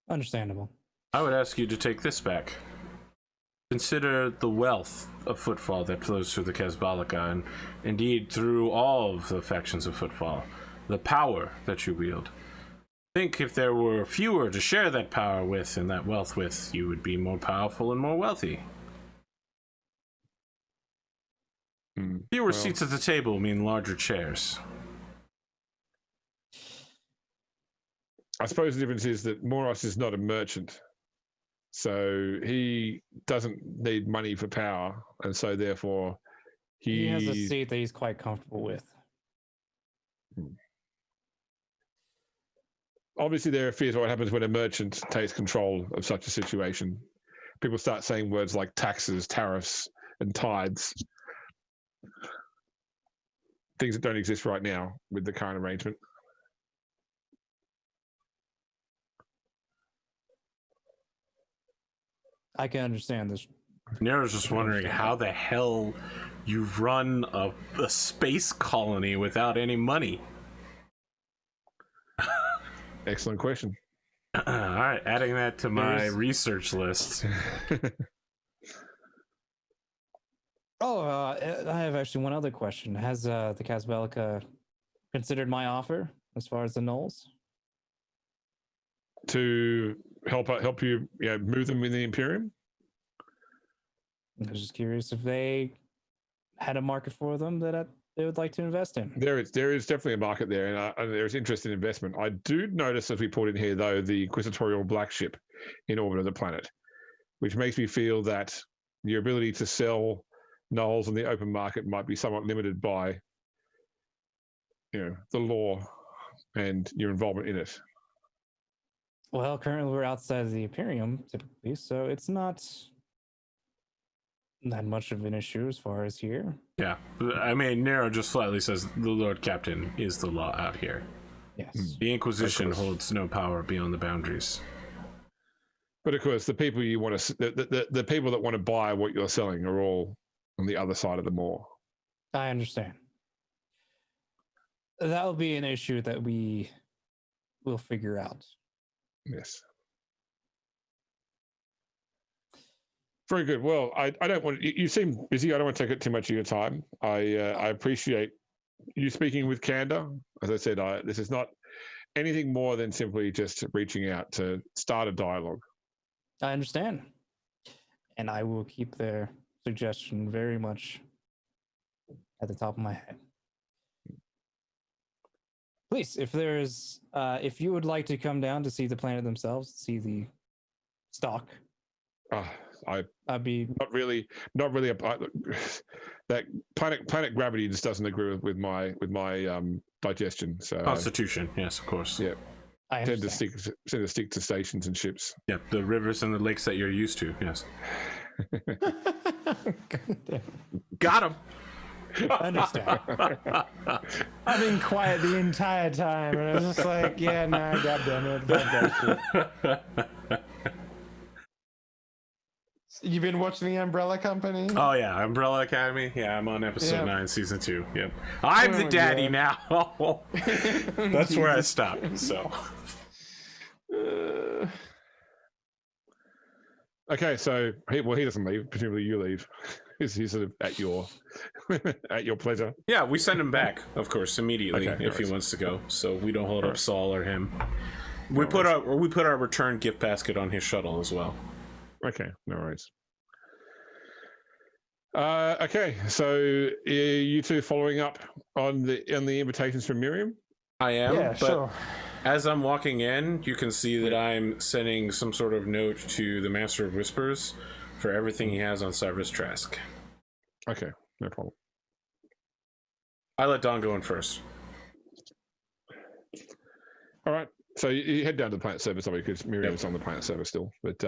Understandable. I would ask you to take this back. Consider the wealth of Footfall that flows through the Casbelica, and indeed through all of the factions of Footfall. The power that you wield. Think if there were fewer to share that power with and that wealth with, you would be more powerful and more wealthy. Fewer seats at the table mean larger chairs. I suppose the difference is that Moros is not a merchant. So he doesn't need money for power, and so therefore he has a seat that he's quite comfortable with. Obviously, there are fears of what happens when a merchant takes control of such a situation. People start saying words like taxes, tariffs, and tithes. Things that don't exist right now with the current arrangement. I can understand this. Nero's just wondering how the hell you run a space colony without any money. Excellent question. All right, adding that to my research list. I have actually one other question. Has the Casbelica considered my offer as far as the Knolls? To help you, move them in the Imperium? I was just curious if they had a market for them that they would like to invest in. There is definitely a market there, and there's interest in investment. I do notice, as we put in here, though, the Inquisitorial Black Ship in orbit of the planet, which makes me feel that your ability to sell Knolls on the open market might be somewhat limited by, the law and your involvement in it. Well, currently we're outside of the Imperium, typically, so it's not much of an issue as far as here. Yeah, I mean, Nero just flatly says the Lord Captain is the law out here. Yes. The Inquisition holds no power beyond the boundaries. But of course, the people you want to, the people that want to buy what you're selling are all on the other side of the moor. I understand. That will be an issue that we will figure out. Yes. Very good. Well, I don't want you seem busy. I don't want to take up too much of your time. I appreciate you speaking with candor. As I said, this is not anything more than simply just reaching out to start a dialogue. I understand. And I will keep the suggestion very much at the top of my head. Please, if you would like to come down to see the planet themselves, see the stock, I'd be not really that planet gravity just doesn't agree with my digestion. So Constitution, yes, of course. yeah, I tend understand. to stick to stations and ships. Yeah, the rivers and the lakes that you're used to. Yes. Got him. I understand. I've been quiet the entire time, and I was just like, yeah, no, goddamn it, fuck that shit. You've been watching The Umbrella Company? Oh yeah, Umbrella Academy. Yeah, I'm on episode 9, season 2. Yep. I'm Oh the my daddy God. now. That's where I stopped. So. Okay, so he doesn't leave. Presumably you leave. He's sort of at your at your pleasure. Yeah, we send him back, of course, immediately Okay, if he nice. wants to go. So we don't hold up Alright. Saul or him. We put our return gift basket on his shuttle as well. Okay, no worries. Okay, so you two following up on the invitations from Miriam? I am, Yeah, but sure. as I'm walking in, you can see that I'm sending some sort of note to the Master of Whispers for everything he has on Cyrus Trask. Okay, no problem. I let Don go in first. All right, so you head down to the planet service, obviously, because Miriam's on the planet service still, but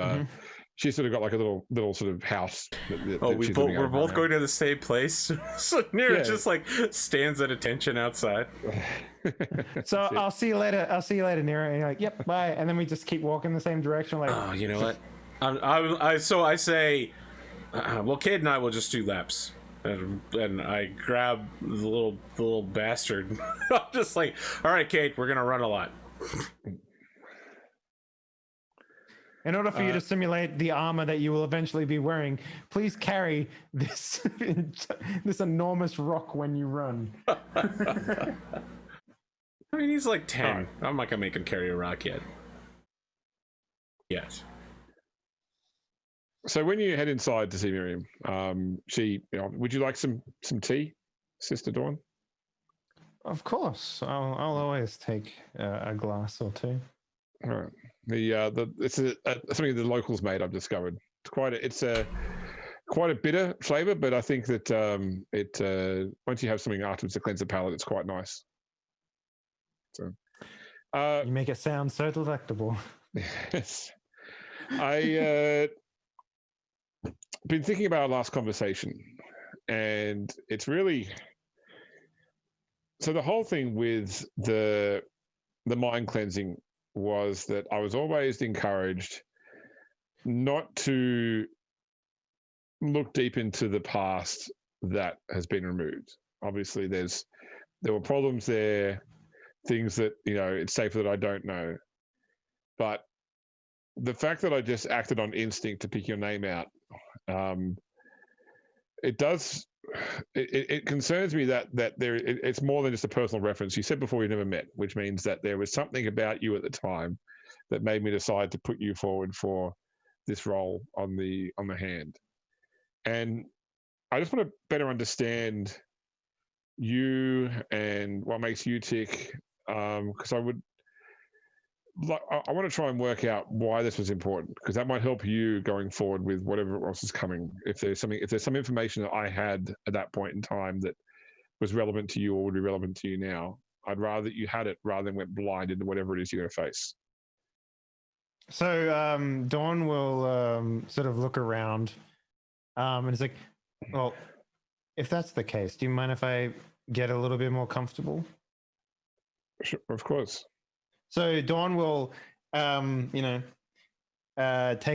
she's sort of got like a little sort of house. We're both going to the same place. So Nero Yeah. just like stands at attention outside. So I'll see you later. I'll see you later, Nero. And you're like, yep, bye. And then we just keep walking the same direction. Like, Oh, you know what? So I say, well, Cade and I will just do laps. And I grab the little bastard. I'm just like, all right, Cade, we're gonna run a lot. in order for you to simulate the armor that you will eventually be wearing, please carry this this enormous rock when you run. I mean, he's like 10. I'm not gonna make him carry a rock yet. Yet. So when you head inside to see Miriam, she, would you like some tea, Sister Dawn? Of course, I'll always take a glass or two. All right. It's something the locals made. I've discovered it's quite a bitter flavor, but I think that once you have something afterwards to cleanse the palate, it's quite nice. So, You make it sound so delectable. yes, I been thinking about our last conversation, and it's really so the whole thing with the mind cleansing was that I was always encouraged not to look deep into the past that has been removed. Obviously, there were problems there, things that it's safer that I don't know. But the fact that I just acted on instinct to pick your name out, it concerns me that it's more than just a personal reference. You said before you never met, which means that there was something about you at the time that made me decide to put you forward for this role on the hand. And I just want to better understand you and what makes you tick, because I want to try and work out why this was important, because that might help you going forward with whatever else is coming. If there's some information that I had at that point in time that was relevant to you or would be relevant to you now, I'd rather that you had it rather than went blind into whatever it is you're going to face. So Dawn will sort of look around, and it's like, well, if that's the case, do you mind if I get a little bit more comfortable? Sure, of course. So Dawn will, take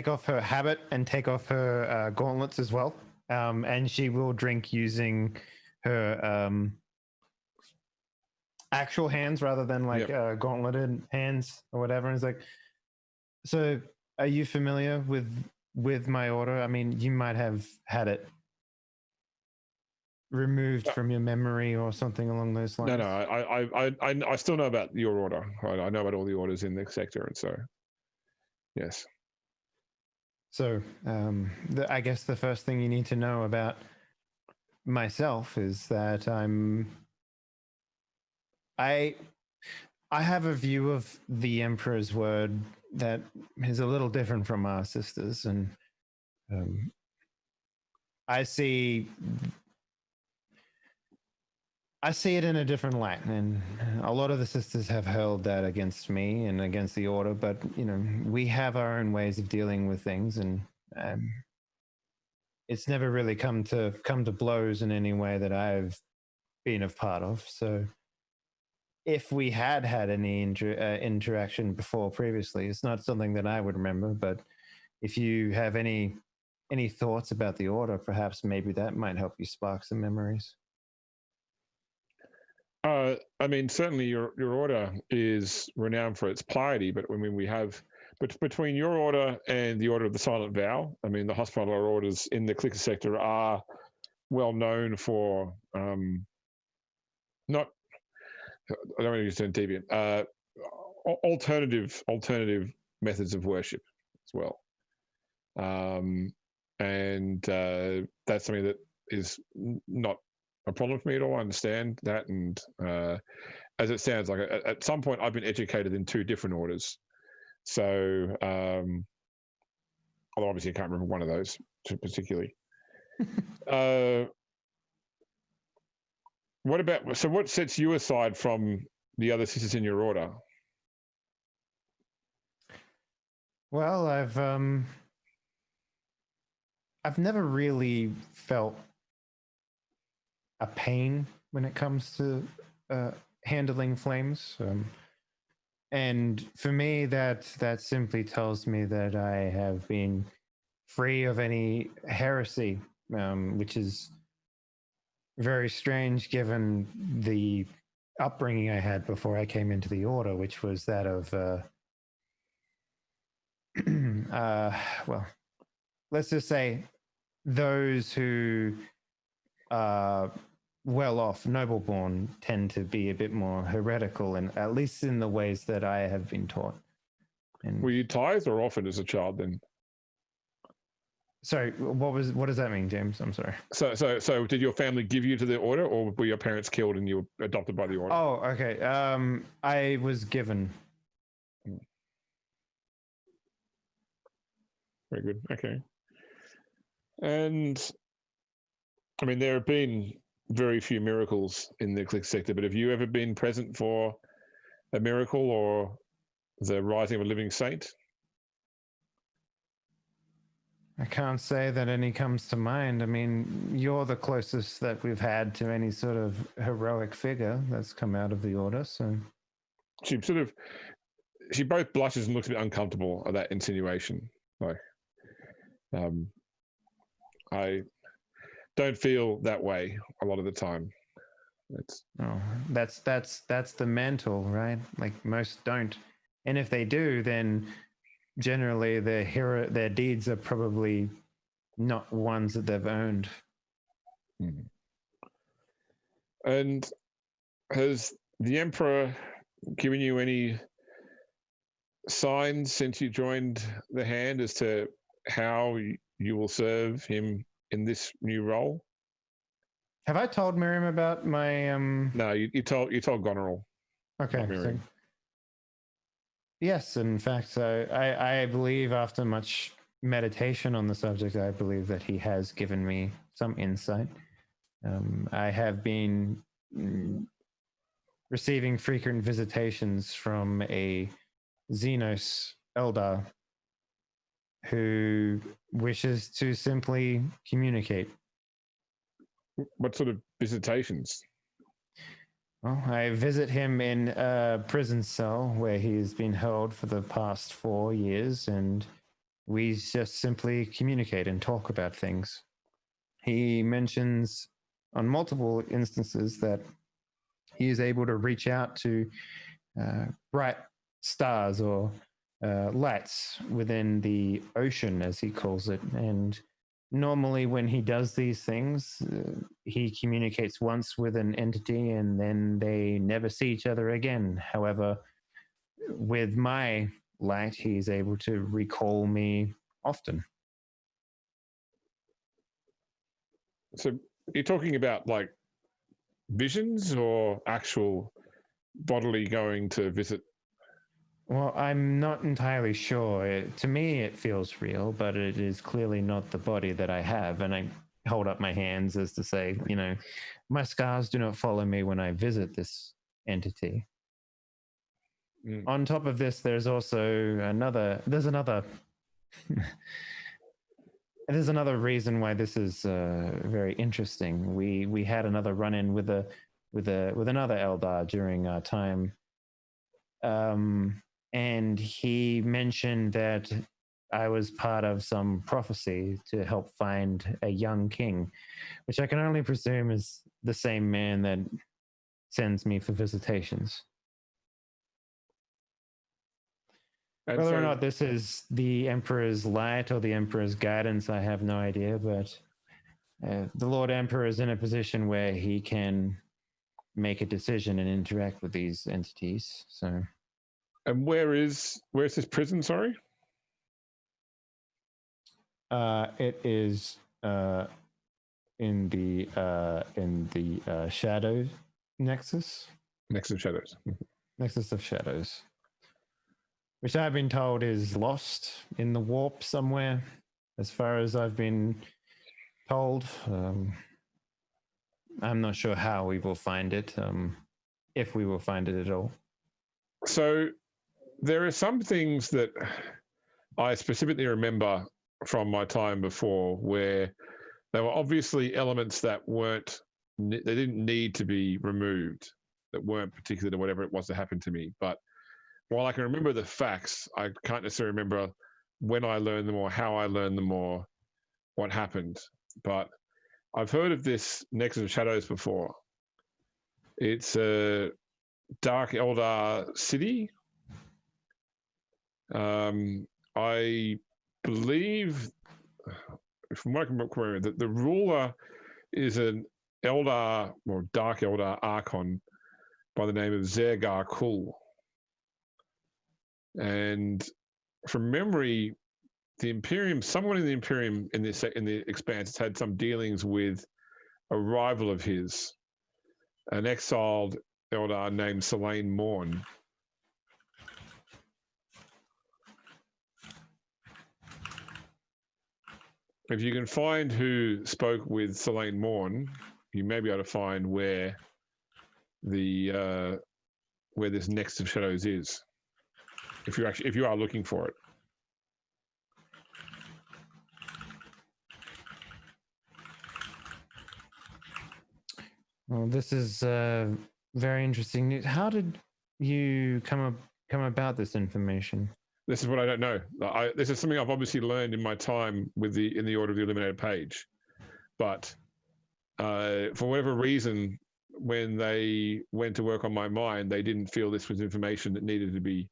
off her habit and take off her gauntlets as well, and she will drink using her actual hands rather than like gauntleted hands or whatever. And it's like, so are you familiar with my order? I mean, you might have had it removed from your memory or something along those lines. No, I still know about your order. I know about all the orders in the sector, and so yes. So, I guess the first thing you need to know about myself is that I have a view of the Emperor's word that is a little different from our sisters, and I see it in a different light, and a lot of the sisters have hurled that against me and against the order. But we have our own ways of dealing with things, and it's never really come to blows in any way that I've been a part of. So, if we had any interaction before previously, it's not something that I would remember. But if you have any thoughts about the order, perhaps maybe that might help you spark some memories. I mean, certainly your order is renowned for its piety, but I mean, we have, but between your order and the Order of the Silent Vow, I mean, the hospitaller orders in the Calixis sector are well known for not, I don't want to use the term deviant, alternative methods of worship as well. And that's something that is not a problem for me at all. I understand that, and as it sounds like, at some point I've been educated in two different orders. So, although obviously I can't remember one of those particularly. What sets you aside from the other sisters in your order? Well, I've never really felt a pain when it comes to handling flames, and for me, that simply tells me that I have been free of any heresy, which is very strange given the upbringing I had before I came into the order, which was that of well, let's just say those who are well off, noble born, tend to be a bit more heretical, and at least in the ways that I have been taught. And were you tithed or orphaned as a child then? Sorry, what does that mean, James? I'm sorry. So did your family give you to the order, or were your parents killed and you were adopted by the order? Oh, okay. I was given. Very good. Okay. And I mean, there have been very few miracles in the Calixis sector, but have you ever been present for a miracle or the rising of a living saint? I can't say that any comes to mind. I mean, you're the closest that we've had to any sort of heroic figure that's come out of the order. So she both blushes and looks a bit uncomfortable at that insinuation. Like, I don't feel that way a lot of the time. That's the mantle, right? Like most don't, and if they do, then generally their deeds are probably not ones that they've earned. And has the Emperor given you any signs since you joined the Hand as to how you will serve him in this new role? Have I told Miriam about my No, you told Goneril. Okay. So, yes, in fact, I believe after much meditation on the subject, I believe that he has given me some insight. I have been receiving frequent visitations from a Xenos Eldar who wishes to simply communicate. What sort of visitations? Well, I visit him in a prison cell where he's been held for the past 4 years, and we just simply communicate and talk about things. He mentions on multiple instances that he is able to reach out to bright stars or lights within the ocean, as he calls it. And normally when he does these things, he communicates once with an entity and then they never see each other again. However, with my light, he's able to recall me often. So you're talking about like visions or actual bodily going to visit? Well, I'm not entirely sure. To me, it feels real, but it is clearly not the body that I have. And I hold up my hands as to say, my scars do not follow me when I visit this entity. On top of this, there's another there's another reason why this is very interesting. We had another run-in with another Eldar during our time. And he mentioned that I was part of some prophecy to help find a young king, which I can only presume is the same man that sends me for visitations. And Whether so, or not this is the Emperor's light or the Emperor's guidance, I have no idea, but the Lord Emperor is in a position where he can make a decision and interact with these entities. So... And where's this prison? Sorry. It is in the Shadow Nexus. Nexus of Shadows. Nexus of Shadows, which I've been told is lost in the warp somewhere, as far as I've been told. I'm not sure how we will find it, if we will find it at all. So there are some things that I specifically remember from my time before where there were obviously elements that they didn't need to be removed, that weren't particular to whatever it was that happened to me. But while I can remember the facts, I can't necessarily remember when I learned them or how I learned them or what happened. But I've heard of this Nexus of Shadows before. It's a Dark Eldar city. I believe, from what I can remember, that the ruler is an Eldar, or Dark Eldar Archon by the name of Zergar Kul. And from memory, the Imperium, someone in the Imperium in the Expanse has had some dealings with a rival of his, an exiled Eldar named Selene Morn. If you can find who spoke with Selene Morn, you may be able to find where this Nexus of Shadows is. If you are looking for it. Well, this is very interesting news. How did you come about this information? This is what I don't know. This is something I've obviously learned in my time in the Order of the Illuminated Page. But for whatever reason, when they went to work on my mind, they didn't feel this was information that needed to be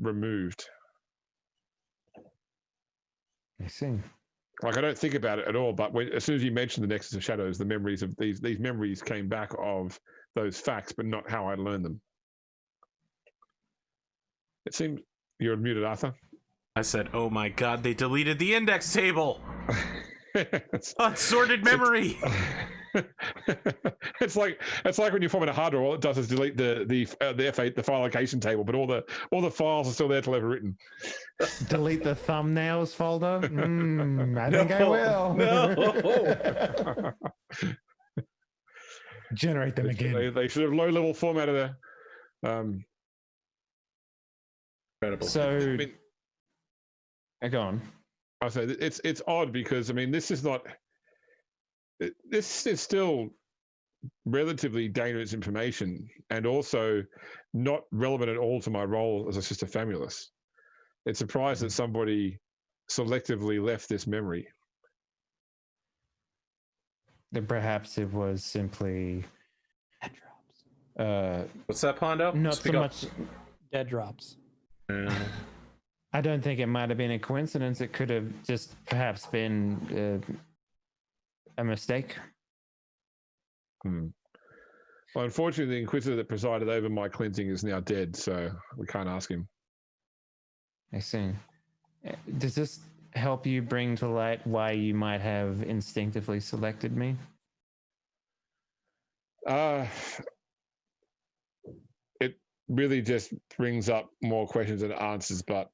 removed. I see. Like, I don't think about it at all, but as soon as you mentioned the Nexus of Shadows, the memories of these memories came back of those facts, but not how I learned them. It seems you're muted, Arthur. I said, "Oh my God, they deleted the index table." Unsorted memory. It's like when you format a hard drive, all it does is delete the F8, the file location table, but all the files are still there till they're written. Delete the thumbnails folder. I think I will. No. Generate them again. They should have low-level formatted there. Incredible. So, I mean, go on. I say it's odd because this is still relatively dangerous information and also not relevant at all to my role as a Sister Famulus. It's surprised that somebody selectively left this memory. Then perhaps it was simply Dead drops. What's that, Pondo? Not Speak so up. much. Dead drops. I don't think it might have been a coincidence. It could have just perhaps been a mistake. Well, unfortunately, the Inquisitor that presided over my cleansing is now dead, so we can't ask him. I see. Does this help you bring to light why you might have instinctively selected me? It really just brings up more questions than answers. But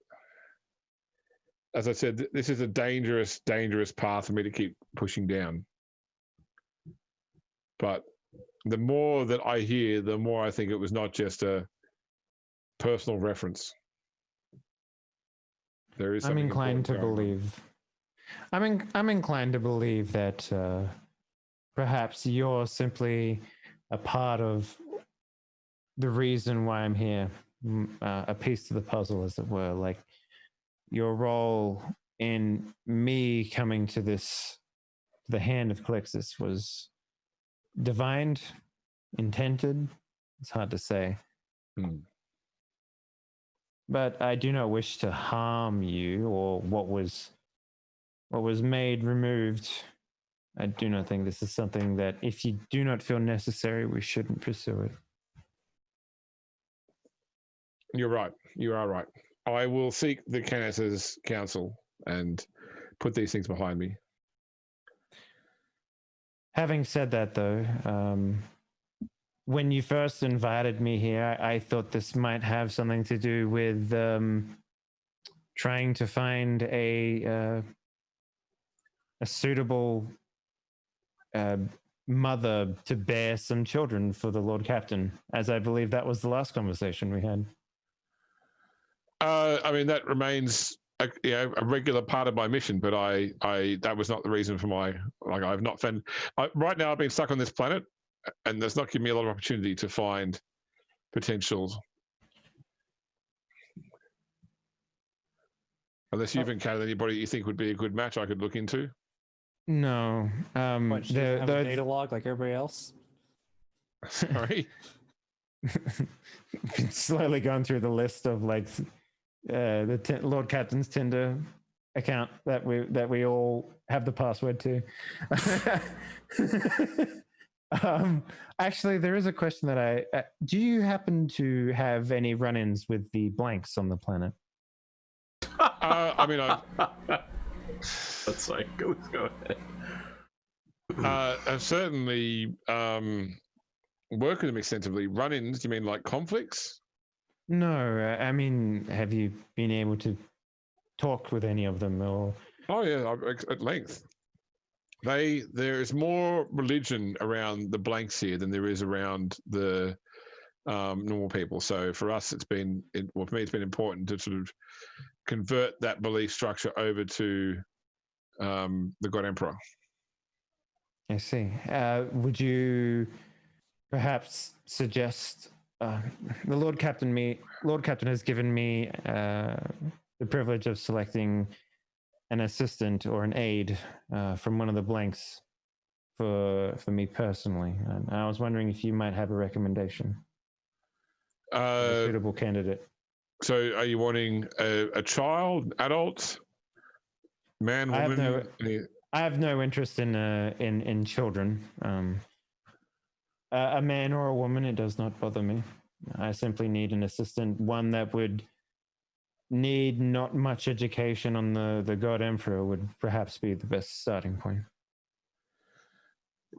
as I said, this is a dangerous, dangerous path for me to keep pushing down. But the more that I hear, the more I think it was not just a personal reference. There is. I'm inclined to believe. I'm inclined to believe that perhaps you're simply a part of the reason why I'm here, a piece to the puzzle, as it were. Like your role in me coming to the Hand of Calixis was divined, intended. It's hard to say. But I do not wish to harm you or what was made removed. I do not think this is something that, if you do not feel necessary, we shouldn't pursue it. You're right. You are right. I will seek the Canis' counsel and put these things behind me. Having said that, though, when you first invited me here, I thought this might have something to do with trying to find a suitable mother to bear some children for the Lord Captain, as I believe that was the last conversation we had. I mean, that remains a regular part of my mission, but I that was not the reason for my, like, I've not found, right now I've been stuck on this planet, and that's not given me a lot of opportunity to find potentials. Unless you've encountered anybody you think would be a good match I could look into. No. What, she doesn't have a data log like everybody else? Sorry. Slowly going through the list of like the Lord Captain's Tinder account that we all have the password to. Actually, there is a question that do you happen to have any run-ins with the blanks on the planet? I mean, That's like, go ahead. I've certainly worked with them extensively. Run-ins? Do you mean like conflicts? No, I mean, have you been able to talk with any of them, or? Oh yeah, at length. There is more religion around the blanks here than there is around the normal people. So for us, for me, it's been important to sort of convert that belief structure over to the God Emperor. I see. Would you perhaps suggest the Lord Captain has given me the privilege of selecting an assistant or an aide from one of the blanks for me personally, and I was wondering if you might have a recommendation, a suitable candidate. So, are you wanting a child, adult, man, woman? I have no interest in children. A man or a woman, it does not bother me. I simply need an assistant, one that would need not much education on the God Emperor would perhaps be the best starting point.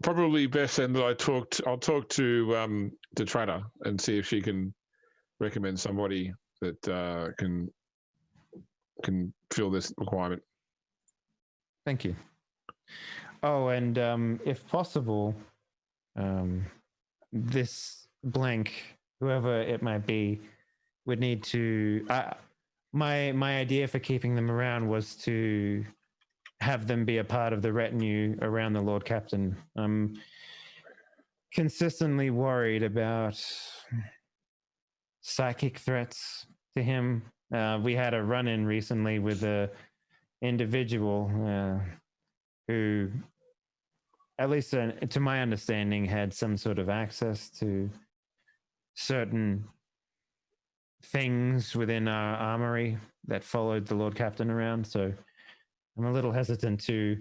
Probably best then that I'll talk to Trata and see if she can recommend somebody that can fill this requirement. Thank you. Oh, and if possible, this blank, whoever it might be, would need to. My idea for keeping them around was to have them be a part of the retinue around the Lord Captain. I'm consistently worried about psychic threats to him. We had a run-in recently with a individual who, at least to my understanding, had some sort of access to certain things within our armory that followed the Lord Captain around. So I'm a little hesitant to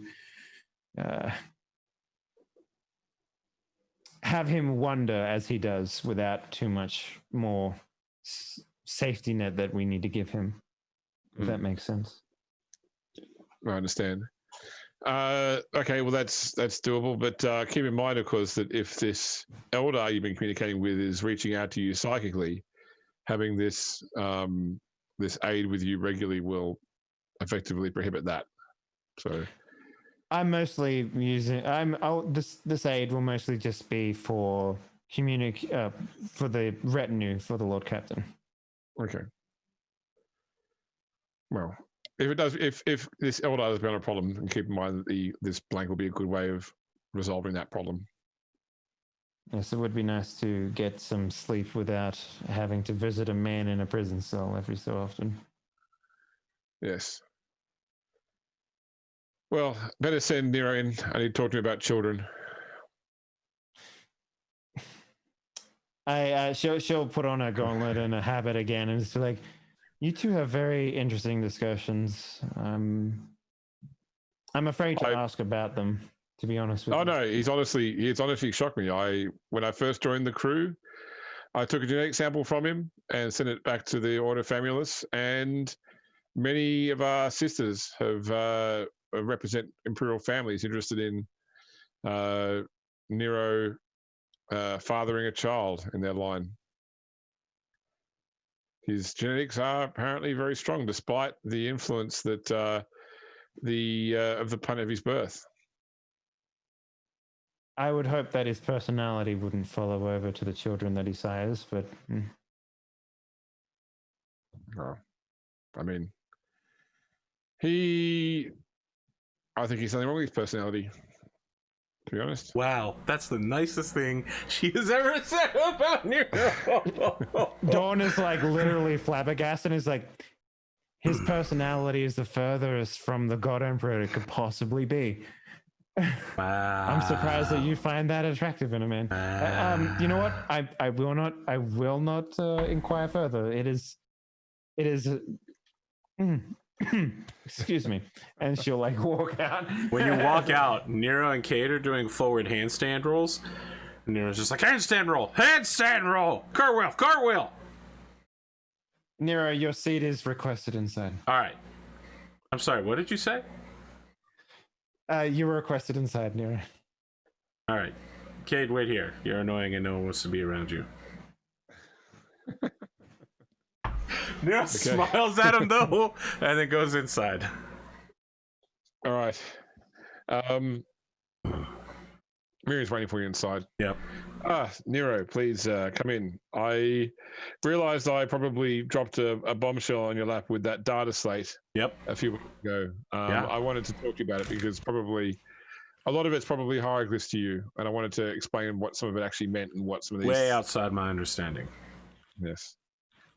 have him wander as he does without too much more safety net that we need to give him, if that makes sense. I understand. Okay, well that's doable, but keep in mind, of course, that if this elder you've been communicating with is reaching out to you psychically, having this this aid with you regularly will effectively prohibit that. So I'm mostly using. This aid will mostly just be for for the retinue for the Lord Captain. okay. Well, if it does, if this elder has been a problem, and keep in mind that this blank will be a good way of resolving that problem. Yes, it would be nice to get some sleep without having to visit a man in a prison cell every so often. Yes. Well, better send Nero in. I need to talk to him about children. She'll put on a gauntlet and a habit again, and it's like, you two have very interesting discussions. I'm afraid to ask about them, to be honest with you. Oh no, he's honestly shocked me. When I first joined the crew, I took a genetic sample from him and sent it back to the Order Famulus, and many of our sisters have represent imperial families interested in Nero fathering a child in their line. His genetics are apparently very strong, despite the influence that of the planet of his birth. I would hope that his personality wouldn't follow over to the children that he sires, but Oh, I mean, I think he's something wrong with his personality, to be honest. Wow, that's the nicest thing she has ever said about Nero. Dawn is like literally flabbergasted and is like, his personality is the furthest from the God Emperor it could possibly be. Wow. I'm surprised that you find that attractive in a man. You know what? I will not inquire further. It is excuse me. And she'll like walk out. When you walk out, Nero and Kate are doing forward handstand rolls. And Nero's just like, handstand roll, cartwheel, cartwheel. Nero, your seat is requested inside. All right. I'm sorry, what did you say? You were requested inside, Nero. All right. Cade, wait here. You're annoying and no one wants to be around you. Nero smiles at him, though, and then goes inside. All right. Miriam's waiting for you inside. Yep. Nero, please come in. I realized I probably dropped a bombshell on your lap with that data slate. Yep. A few weeks ago. I wanted to talk to you about it because probably a lot of it's probably hieroglyphs to you, and I wanted to explain what some of it actually meant and what some of these. Way outside my understanding. Yes.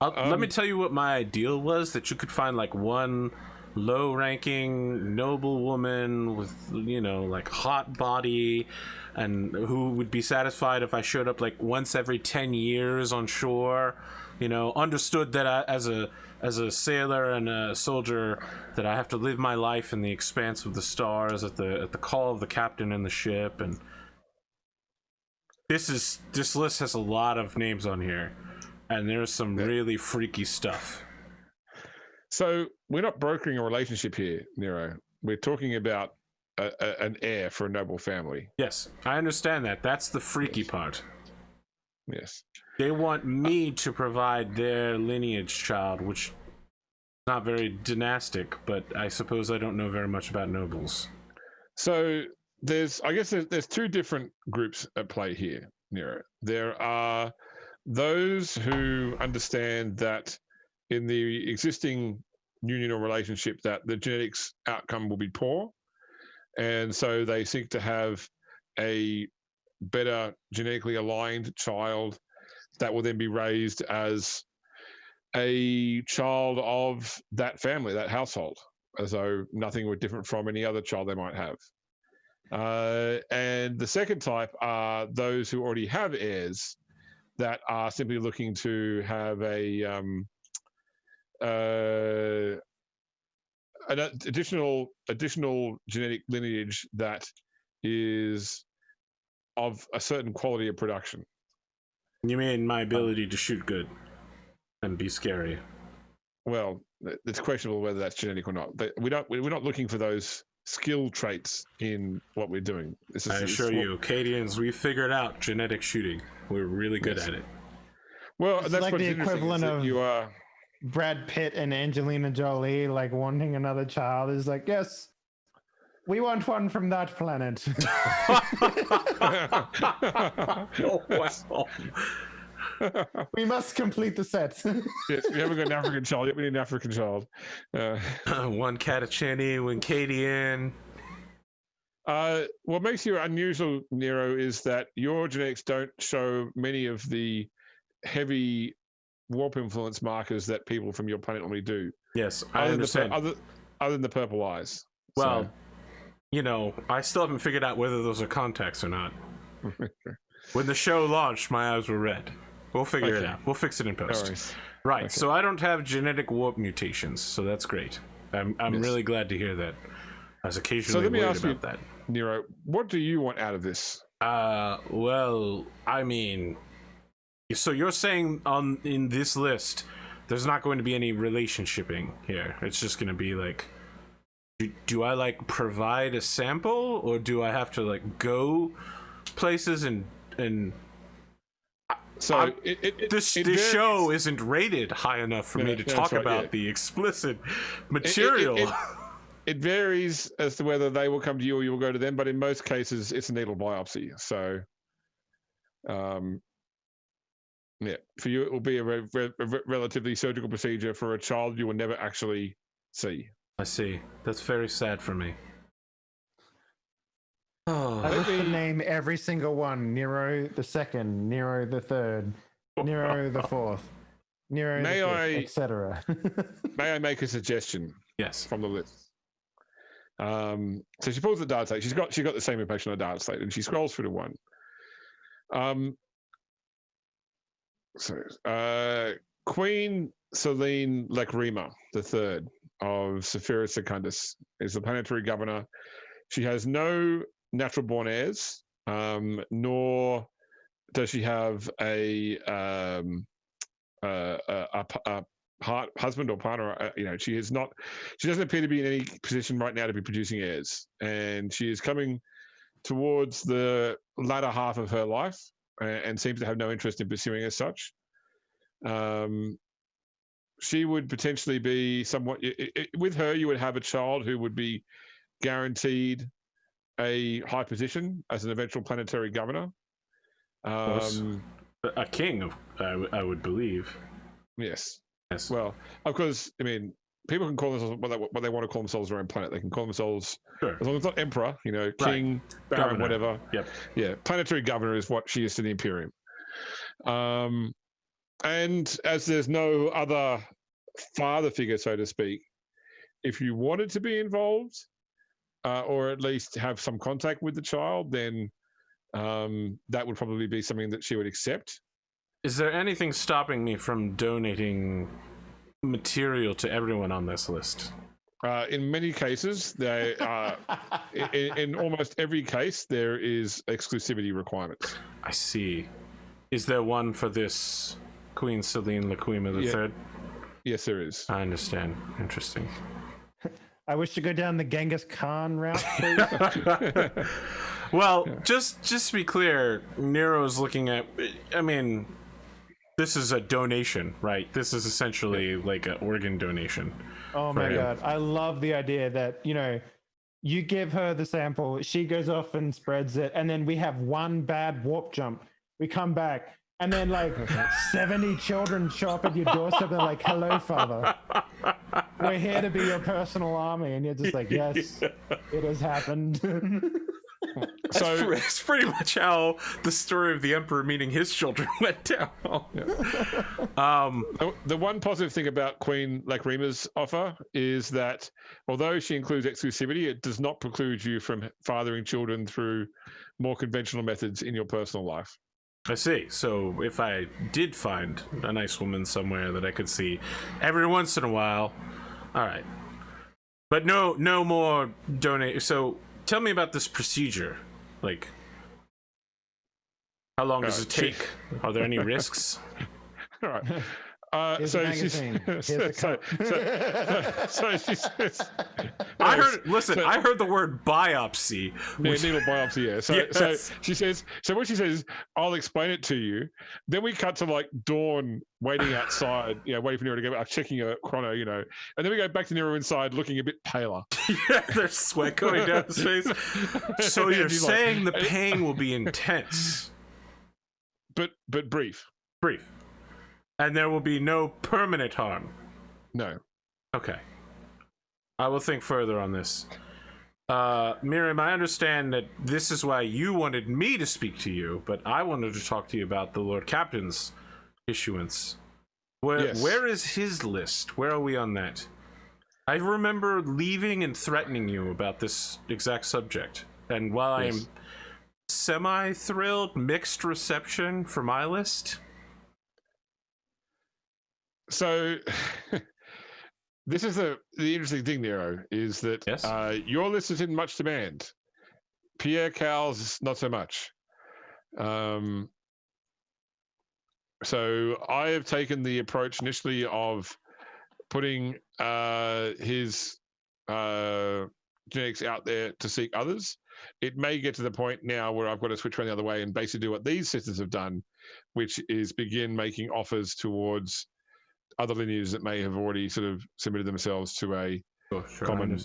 Let me tell you what my ideal was, that you could find like one low-ranking noble woman with, like hot body, and who would be satisfied if I showed up like once every 10 years on shore, understood that I, as a sailor and a soldier, that I have to live my life in the expanse of the stars at the call of the captain in the ship. And this list has a lot of names on here, and there's some really freaky stuff. So we're not brokering a relationship here, Nero. We're talking about an heir for a noble family. Yes, I understand that. That's the freaky part. Yes. They want me to provide their lineage child, which is not very dynastic, but I suppose I don't know very much about nobles. So there's two different groups at play here, Nero. There are those who understand that in the existing union or relationship that the genetics outcome will be poor, and so they seek to have a better genetically aligned child that will then be raised as a child of that family, that household, as though nothing were different from any other child they might have. And the second type are those who already have heirs that are simply looking to have an additional genetic lineage that is of a certain quality of production. You mean my ability to shoot good and be scary? Well, it's questionable whether that's genetic or not. We're not looking for those skill traits in what we're doing. I assure you, Acadians, we figured out genetic shooting. We're really good at it. Well, It's that's like what's the interesting. equivalent Is that of you are. Brad Pitt and Angelina Jolie like wanting another child is like, yes, we want one from that planet. Oh, wow. We must complete the set. Yes, we haven't got an African child yet. We need an African child. One Catacheni, one Cadian. What makes you unusual, Nero, is that your genetics don't show many of the heavy warp influence markers that people from your planet normally do. Yes, I understand. Other than the purple eyes. Well, So. you know, I still haven't figured out whether those are contacts or not. When the show launched, my eyes were red. We'll figure it out. We'll fix it in post. worries. Right. Okay. So I don't have genetic warp mutations, so that's great. I'm Yes. really glad to hear that. I was So occasionally let me worried ask you, about that. Nero, what do you want out of this? Well, I mean, so you're saying in this list, there's not going to be any relationshiping here. It's just going to be like, do I like provide a sample, or do I have to like go places and So this show isn't rated high enough for me to talk about the explicit material. It varies as to whether they will come to you or you will go to them, but in most cases, it's a needle biopsy. So, yeah, for you, it will be a relatively surgical procedure. For a child, you will never actually see. I see. That's very sad for me. Oh, I wish to name every single one: Nero the Second, Nero the Third, Nero the Fourth, Nero the Fifth, etc. May I make a suggestion? Yes. From the list. So she pulls the dart slate. She's got the same information on the dart slate, and she scrolls through to one. Queen Selene Lacrima III of Sephira Secundus is the planetary governor. She has no natural born heirs, nor does she have a husband or partner. She is not. She doesn't appear to be in any position right now to be producing heirs, and she is coming towards the latter half of her life, and seems to have no interest in pursuing as such. She would potentially be somewhat. With her, you would have a child who would be guaranteed a high position as an eventual planetary governor. A king, I would believe. Yes. Yes. Well, of course, I mean, people can call themselves what they want to call themselves their own planet. They can call themselves, sure, as long as it's not emperor, king, baron, governor, whatever. Yep. Yeah, planetary governor is what she is to the Imperium. And as there's no other father figure, so to speak, if you wanted to be involved, or at least have some contact with the child, then that would probably be something that she would accept. Is there anything stopping me from donating material to everyone on this list? In many cases, they in almost every case, there is exclusivity requirements. I see. Is there one for this Queen Selene Lacrima III? Yes, there is. I understand. Interesting. I wish to go down the Genghis Khan route, please. Well, just to be clear, Nero's looking at. I mean, this is a donation, right? This is essentially like an organ donation. Oh my God. I love the idea that, you give her the sample, she goes off and spreads it, and then we have one bad warp jump. We come back, and then like 70 children show up at your doorstep. They're like, "Hello, father. We're here to be your personal army." And you're just like, "Yes, it has happened." So it's pretty much how the story of the emperor meeting his children went down. The one positive thing about Queen Lacrima's offer is that although she includes exclusivity, it does not preclude you from fathering children through more conventional methods in your personal life. I see. So if I did find a nice woman somewhere that I could see every once in a while, all right. But no more donate. So tell me about this procedure. Like, how long does it take? Are there any risks? All right. Here's so a she's magazine. Here's so, a so, cup. so she says. I heard. Listen, so- I heard the word biopsy. Yeah, which- needle biopsy. Yeah. So, Yes. so she says. So what she says, I'll explain it to you. Then we cut to like Dawn waiting outside, waiting for Nero to go, checking a chrono, and then we go back to Nero inside, looking a bit paler. Yeah, there's sweat going down his face. So And you're he's like, saying the pain will be intense, but brief. brief, and there will be no permanent harm. No. Okay. I will think further on this. Miriam, I understand that this is why you wanted me to speak to you, but I wanted to talk to you about the Lord Captain's issuance. Where is his list? Where are we on that? I remember leaving and threatening you about this exact subject. And while I am semi-thrilled, mixed reception for my list. So this is the interesting thing, Nero, is that your list is in much demand. Pierre Cowles, not so much. So I have taken the approach initially of putting his genetics out there to seek others. It may get to the point now where I've got to switch around the other way and basically do what these sisters have done, which is begin making offers towards other lineages that may have already sort of submitted themselves to a common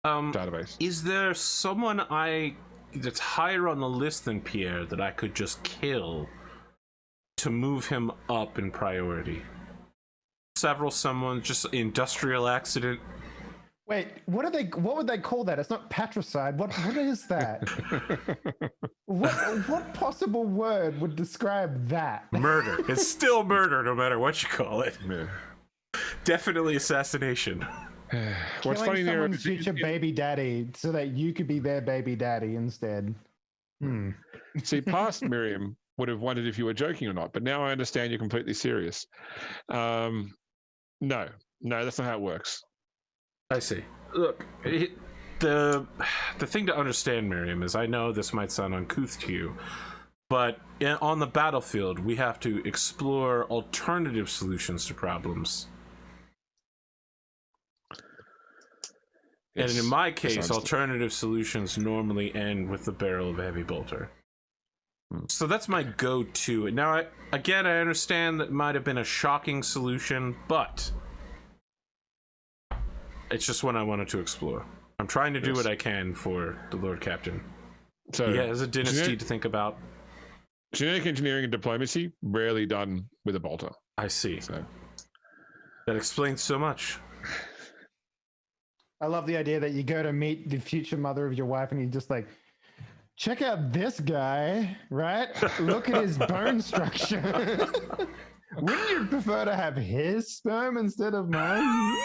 database. Is there someone that's higher on the list than Pierre that I could just kill to move him up in priority? Someone, just industrial accident. Wait, what would they call that? It's not patricide. What is that? what possible word would describe that? Murder. It's still murder, no matter what you call it. Yeah. Definitely assassination. What's funny, Nero, someone's future baby daddy so that you could be their baby daddy instead. See, past Miriam would have wondered if you were joking or not, but now I understand you're completely serious. No, that's not how it works. I see. Look, the thing to understand, Miriam, is I know this might sound uncouth to you, but on the battlefield, we have to explore alternative solutions to problems. Yes, and in my case, alternative solutions normally end with the barrel of a heavy bolter. So that's my go-to. Now, I understand that might have been a shocking solution, but it's just one I wanted to explore. I'm trying to do what I can for the Lord Captain. So he has a dynasty to think about. Genetic engineering and diplomacy, rarely done with a bolter. I see. So that explains so much. I love the idea that you go to meet the future mother of your wife and you just like, check out this guy, right? Look at his bone structure. Wouldn't you prefer to have his sperm instead of mine?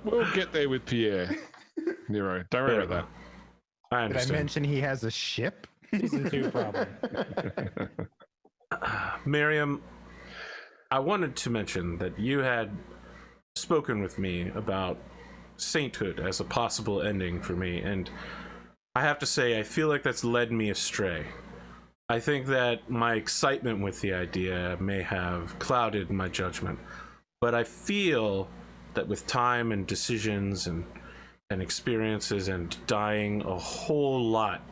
We'll get there with Pierre, Nero. Don't worry about that. I Did understand. I mention he has a ship? Season 2 problem. Miriam, I wanted to mention that you had spoken with me about sainthood as a possible ending for me, and I have to say I feel like that's led me astray. I think that my excitement with the idea may have clouded my judgment, but I feel that with time and decisions and experiences and dying a whole lot,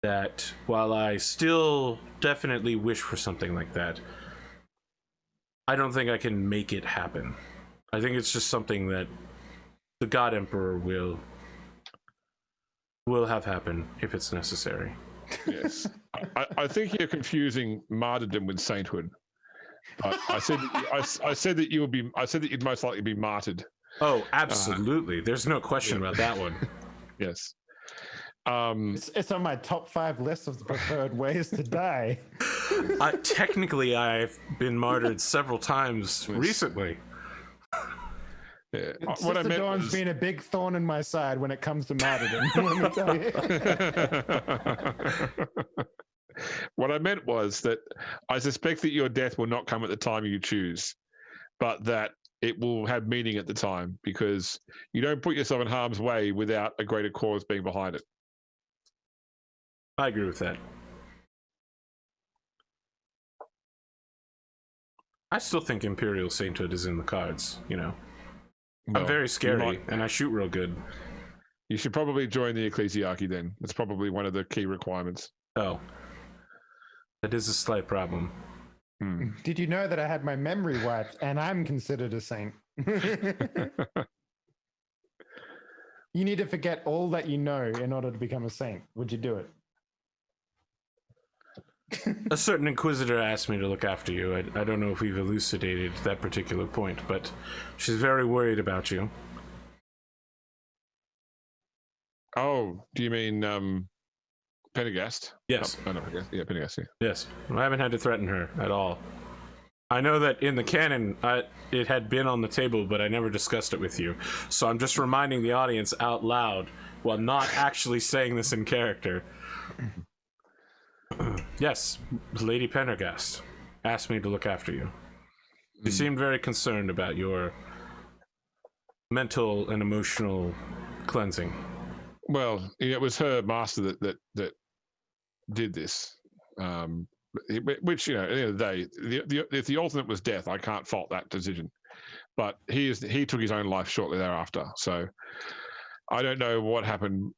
that while I still definitely wish for something like that, I don't think I can make it happen. I think it's just something that the God Emperor will have happen if it's necessary. Yes, I think you're confusing martyrdom with sainthood. I said that you would be. I said that you'd most likely be martyred. Oh, absolutely. There's no question about that one. Yes. It's on my top 5 list of the preferred ways to die. Technically, I've been martyred several times recently. Yeah. What I meant was been a big thorn in my side when it comes to martyrdom. Let me tell you. What I meant was that I suspect that your death will not come at the time you choose, but that it will have meaning at the time because you don't put yourself in harm's way without a greater cause being behind it. I agree with that. I still think Imperial Sainthood is in the cards, you know. Well, I'm very scary, and I shoot real good. You should probably join the Ecclesiarchy then. It's probably one of the key requirements. Oh. That is a slight problem. Did you know that I had my memory wiped and I'm considered a saint? You need to forget all that you know in order to become a saint. Would you do it? A certain Inquisitor asked me to look after you. I don't know if we've elucidated that particular point, but she's very worried about you. Oh, do you mean Pendergast? Yes. Oh, no, yeah, Pendergast, yeah. Yes. I haven't had to threaten her at all. I know that in the canon, it had been on the table, but I never discussed it with you. So I'm just reminding the audience out loud, while not actually saying this in character. Yes, Lady Pendergast asked me to look after you. She seemed very concerned about your mental and emotional cleansing. Well, it was her master that did this. Which, you know, at the end of the day, if the alternate was death, I can't fault that decision. But he took his own life shortly thereafter. So I don't know what happened,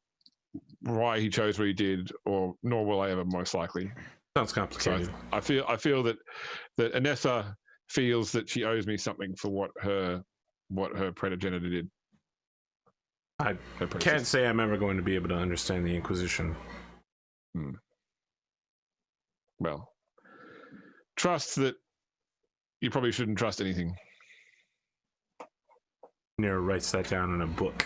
why he chose what he did, nor will I ever, most likely. Sounds complicated. So I feel that Anessa feels that she owes me something for what her progenitor did. I can't say I'm ever going to be able to understand the Inquisition. Well, trust that you probably shouldn't trust anything. Nero writes that down in a book.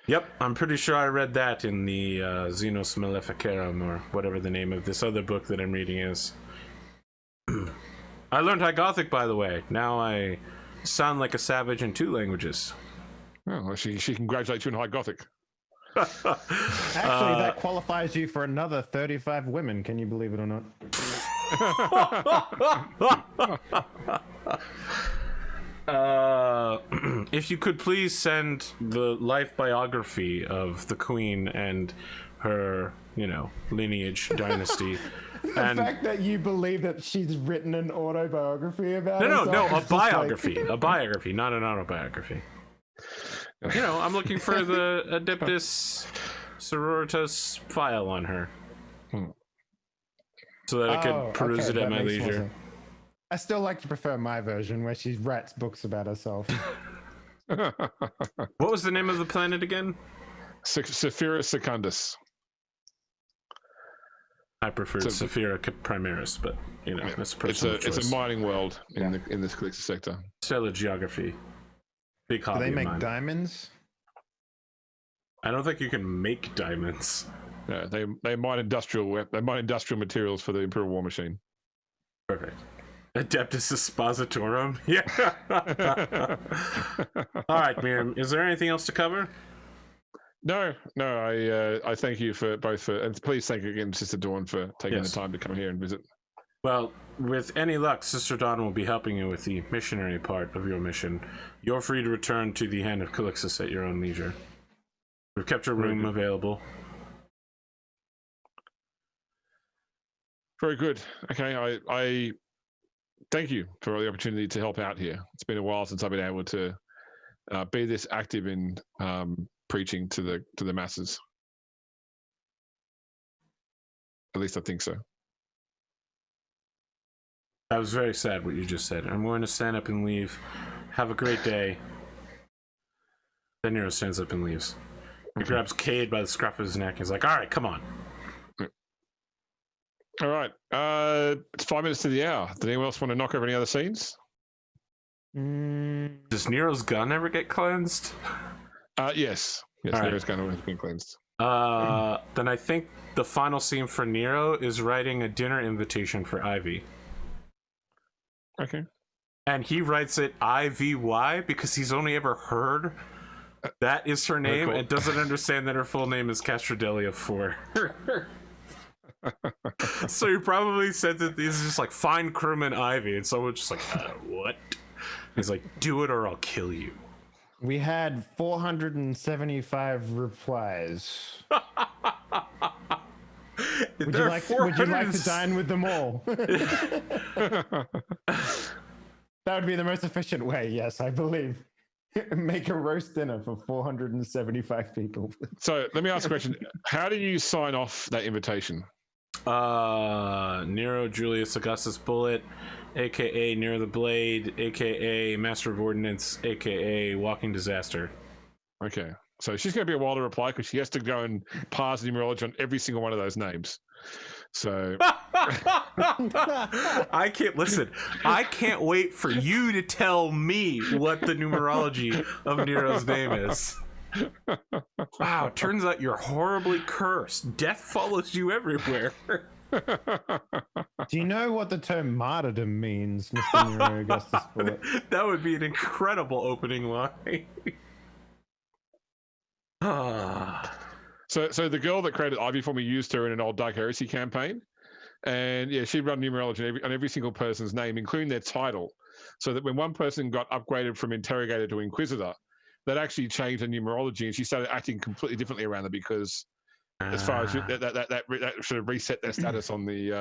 Yep, I'm pretty sure I read that in the Xenos Maleficarum, or whatever the name of this other book that I'm reading is. I learned High Gothic, by the way. Now I sound like a savage in 2 languages. Oh, well, she congratulates you in High Gothic. Actually, that qualifies you for another 35 women. Can you believe it or not? If you could please send the life biography of the Queen and her, you know, lineage, dynasty. The fact that you believe that she's written an autobiography about herself. No, a is just biography. like- A biography, not an autobiography. You know, I'm looking for the Adeptus Sororitas file on her. So that I could peruse it at my makes more leisure. sense. I still like to prefer my version where she writes books about herself. What was the name of the planet again? Sephira Secundus. I preferred Sephira Primaris, but you know, that's a personal choice. It's a mining world in this Calixis sector. Stellar geography. Big hobby. Do they of make mine. diamonds? I don't think you can make diamonds. Yeah, they mine industrial materials for the Imperial War Machine. Perfect. Adeptus Expositorum. Yeah. All right, Miriam. Is there anything else to cover? No. I thank you and please thank you again, Sister Dawn, for taking the time to come here and visit. Well, with any luck, Sister Dawn will be helping you with the missionary part of your mission. You're free to return to the Hand of Calixis at your own leisure. We've kept your room available. Very good. Okay, I thank you for the opportunity to help out here. It's been a while since I've been able to be this active in preaching to the masses. At least I think so. I was very sad what you just said. I'm going to stand up and leave. Have a great day. Then Nero stands up and leaves. He grabs Cade by the scruff of his neck. He's like, all right, come on. All right. It's 5 minutes to the hour. Did anyone else want to knock over any other scenes? Does Nero's gun ever get cleansed? Yes. All Nero's right. gun has been cleansed. Then I think the final scene for Nero is writing a dinner invitation for Ivy. Okay. And he writes it IVY because he's only ever heard that is her name and doesn't understand that her full name is Castrodelia 4. So he probably said that these are just like, find Crewman Ivy, and someone's just like, what? He's like, do it or I'll kill you. We had 475 replies. Would you like to dine with them all? That would be the most efficient way, yes, I believe. Make a roast dinner for 475 people. So let me ask a question. How do you sign off that invitation? Nero, Julius, Augustus, Bullet, aka Nero the Blade, aka Master of Ordnance, aka Walking Disaster. Okay. So she's going to be a while to reply because she has to go and parse numerology on every single one of those names. So I can't wait for you to tell me what the numerology of Nero's name is. Wow, turns out you're horribly cursed. Death follows you everywhere. Do you know what the term martyrdom means, Mr. Nero Augustus Bullet? That would be an incredible opening line. So the girl that created Ivy for me used her in an old Dark Heresy campaign. And yeah, she'd run numerology on every single person's name, including their title. So that when one person got upgraded from interrogator to inquisitor, that actually changed the numerology, and she started acting completely differently around it because, as far as that sort of reset their status on the.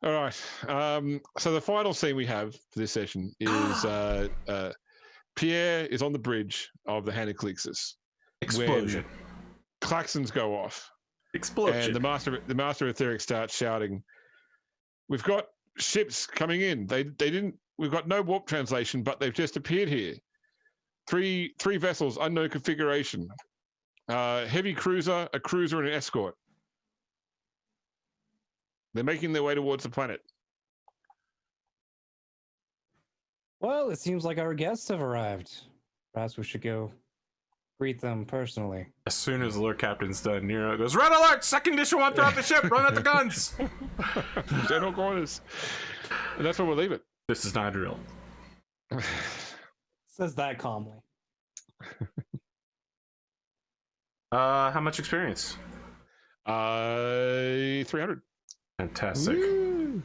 All right. So the final scene we have for this session is Pierre is on the bridge of the Hand of Calixis. Explosion. Klaxons go off. Explosion. And the master Etheric starts shouting, "We've got ships coming in. They didn't. We've got no warp translation, but they've just appeared here. Three vessels, unknown configuration. Heavy cruiser, a cruiser, and an escort. They're making their way towards the planet." Well, it seems like our guests have arrived. Perhaps we should go greet them personally. As soon as the Lord Captain's done, Nero goes, "Red alert! Second echelon throughout the ship! Run at the guns!" General quarters. And that's where we'll leave it. This is not a drill. Says that calmly. How much experience? 300. Fantastic. Woo.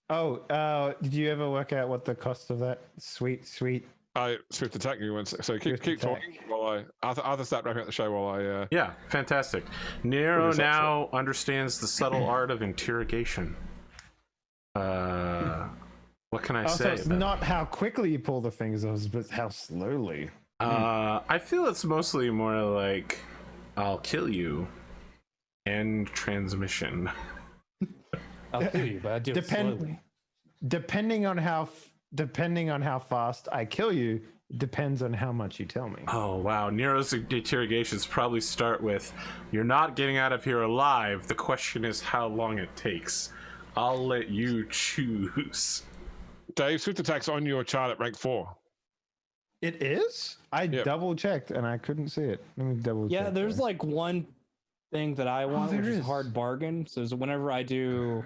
Oh, did you ever work out what the cost of that sweet? I swift attack you once. So keep talking while Arthur start wrapping up the show while I. Yeah, fantastic. Nero now understands the subtle art of interrogation. What can I say? So it's not how quickly you pull the fingers off, but how slowly. I feel it's mostly more like, "I'll kill you," and transmission. I'll kill you, but I do it slowly. Depending on how fast I kill you, depends on how much you tell me. Oh wow, Nero's interrogations probably start with, "You're not getting out of here alive. The question is how long it takes. I'll let you choose." Dave, swift attack's on your chart at rank 4. It is? I double checked and I couldn't see it. Let me double check. Yeah, there's like one thing that I want, which is hard bargain. So whenever I do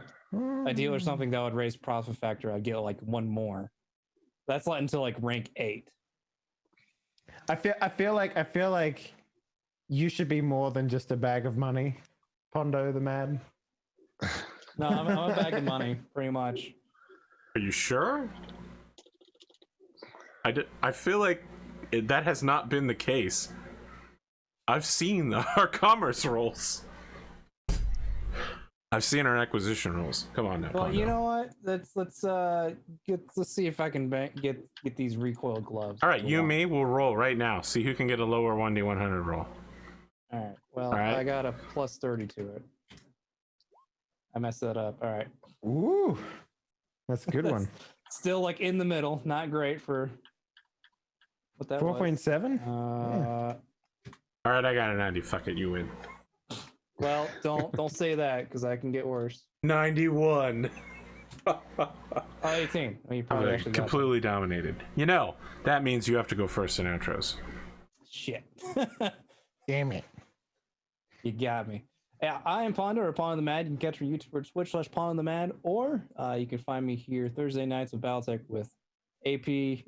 a deal or something that would raise profit factor, I get like one more. That's like until like rank 8. I feel like you should be more than just a bag of money, Pondo the Mad. No, I'm a bag of money, pretty much. Are you sure? I feel like that has not been the case. I've seen our commerce rolls. I've seen our acquisition rolls. Come on now. Well, Pondo. you know what? Let's see if I can get these recoil gloves. All right, you and me will roll right now. See who can get a lower 1d100 roll. All right. Well, All right. I got a plus 30 to it. I messed that up. All right. Ooh, that's a good one. Still like in the middle. Not great for what that was. 4.7. All right, I got a 90. Fuck it, you win. Well, don't say that because I can get worse. 91. 18. Well, you probably actually got completely dominated. You know, that means you have to go first in outros. Shit. Damn it. You got me. Yeah, I am Pondo or Pondo the Mad. You can catch me YouTube or Twitch /Pondo the Mad, or you can find me here Thursday nights with Battletech with AP,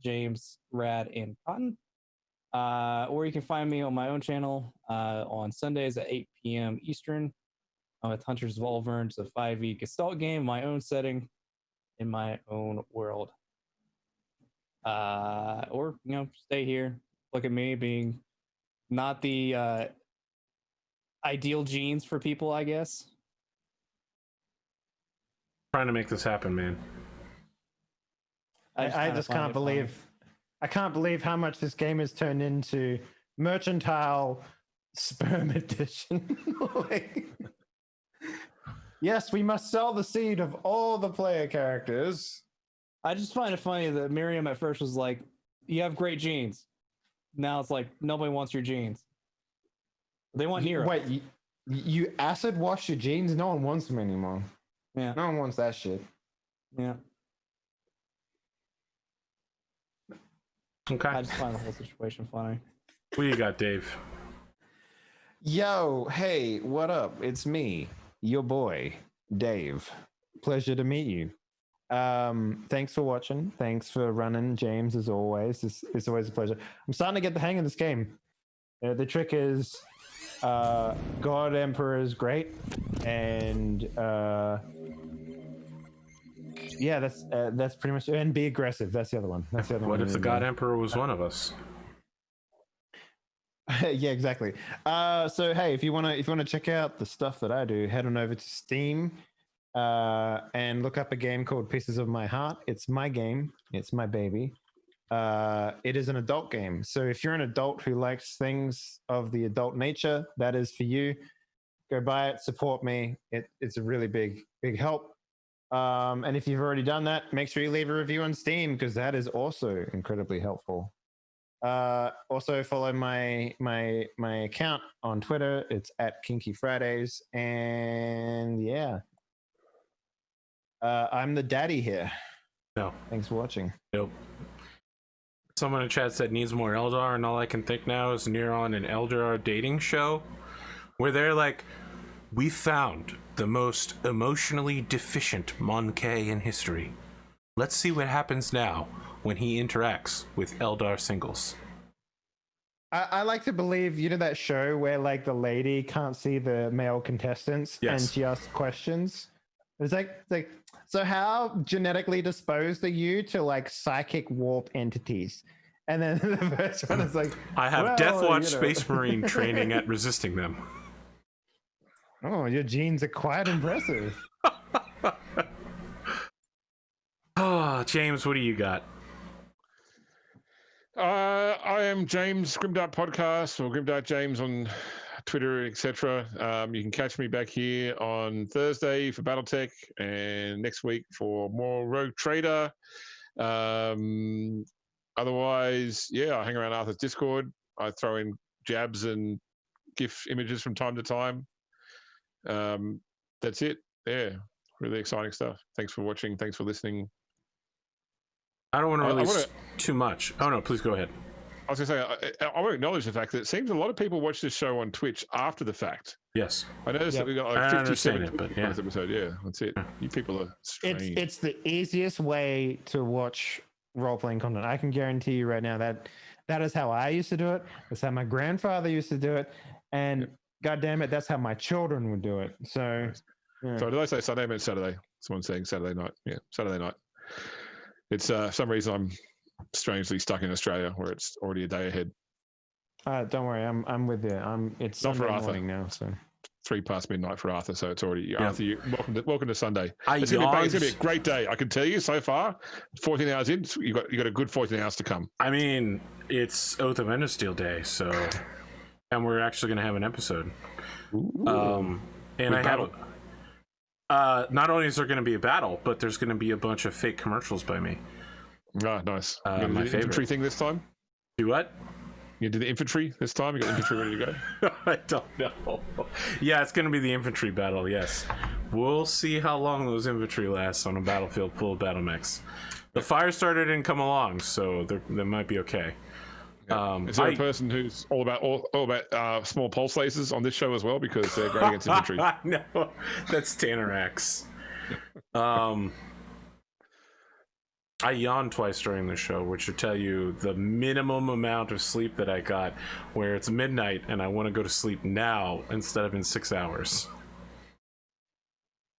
James, Rad, and Cotton. Or you can find me on my own channel on Sundays at 8 p.m. Eastern with Hunters of Olvern. It's a 5e Gestalt game, my own setting, in my own world. Or, stay here. Look at me being not the ideal genes for people, I guess. Trying to make this happen, man. I just can't believe I can't believe how much this game has turned into mercantile sperm edition. Like, yes, we must sell the seed of all the player characters. I just find it funny that Miriam at first was like, "You have great genes." Now it's like nobody wants your genes. They want Nero. Wait, you acid wash your genes? No one wants them anymore. Yeah. No one wants that shit. Yeah. Okay. I just find the whole situation funny. What do you got, Dave? Yo, hey, what up? It's me, your boy, Dave. Pleasure to meet you. Thanks for watching. Thanks for running, James, as always. It's always a pleasure. I'm starting to get the hang of this game. The trick is God Emperor is great, and yeah, that's pretty much, and be aggressive. That's the other one. That's the other one. What if the God Emperor was one of us? Yeah, exactly. So hey, if you wanna check out the stuff that I do, head on over to Steam and look up a game called Pieces of My Heart. It's my game. It's my baby. It is an adult game. So if you're an adult who likes things of the adult nature, that is for you. Go buy it. Support me. It's a really big help. And if you've already done that, make sure you leave a review on Steam, because that is also incredibly helpful. Also follow my account on Twitter. It's at Kinky Fridays. And yeah, I'm the daddy here. No. Thanks for watching. Nope. Someone in chat said needs more Eldar, and all I can think now is Nero and an Eldar dating show where they're like, we found the most emotionally deficient Monkey in history. Let's see what happens now when he interacts with Eldar singles. I like to believe, you know, that show where like the lady can't see the male contestants, Yes. and she asks questions. It's like, so how genetically disposed are you to like psychic warp entities? And then the first one is like, I have well, Death Watch you know. Space Marine training at resisting them. Oh, your genes are quite impressive. Oh, James, what do you got? I am James Grimdark Podcast, or Grimdark James on Twitter, etc. You can catch me back here on Thursday for BattleTech, and next week for more Rogue Trader. Otherwise, yeah, I hang around Arthur's Discord. I throw in jabs and GIF images from time to time. That's it. Yeah, really exciting stuff. Thanks for watching. Thanks for listening. I don't want to release too much. Oh no, please go ahead. I was going to say, I want to acknowledge the fact that it seems a lot of people watch this show on Twitch after the fact. Yes. I noticed that we got I like 50, understand 70 it, but on yeah. this episode. Yeah, that's it. You people are strange. It's the easiest way to watch role-playing content. I can guarantee you right now that is how I used to do it. That's how my grandfather used to do it. And God damn it, that's how my children would do it. So, yeah. So did I say Sunday? I meant Saturday. Someone's saying Saturday night. Yeah, Saturday night. It's for some reason I'm strangely stuck in Australia where it's already a day ahead. Don't worry, I'm with you. It's Not for Sunday Arthur. morning now, so 3 past midnight for Arthur, so it's already Yeah. Arthur. Welcome to Sunday. I It's gonna yawned. be a great day. I can tell you so far. 14 hours in, you got a good 14 hours to come. I mean, it's Oath of Endosteel Day, so, and we're actually going to have an episode. And With I battle. have. Not only is there going to be a battle, but there's going to be a bunch of fake commercials by me. Ah, nice. You My gonna do the infantry favorite. thing this time? Do what? You do the infantry this time? You got infantry ready to go? I don't know. Yeah, it's going to be the infantry battle, yes. We'll see how long those infantry lasts on a battlefield full of battle mechs. The Firestarter didn't come along, so they might be okay. Is there a person who's all about small pulse lasers on this show as well, because they're great against infantry? No, that's Tannerax. I yawned twice during the show, which should tell you the minimum amount of sleep that I got, where it's midnight and I want to go to sleep now instead of in 6 hours.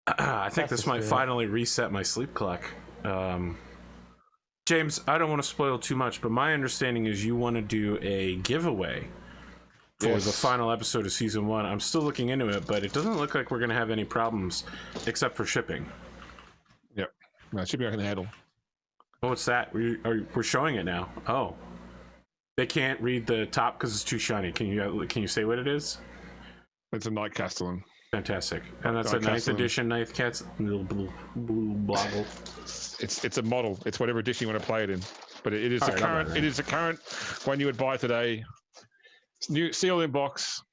I think this might finally reset my sleep clock. James, I don't want to spoil too much, but my understanding is you want to do a giveaway for the final episode of season 1. I'm still looking into it, but it doesn't look like we're going to have any problems except for shipping. Yep. No, shipping I can handle. Oh, what's that? We're showing it now. Oh. They can't read the top because it's too shiny. Can you say what it is? It's a Night Castellan. Fantastic. And that's a 9th edition Ninth Cats. It's a model. It's whatever edition you want to play it in. But it is it is the current one you would buy today. It's new, sealed in box.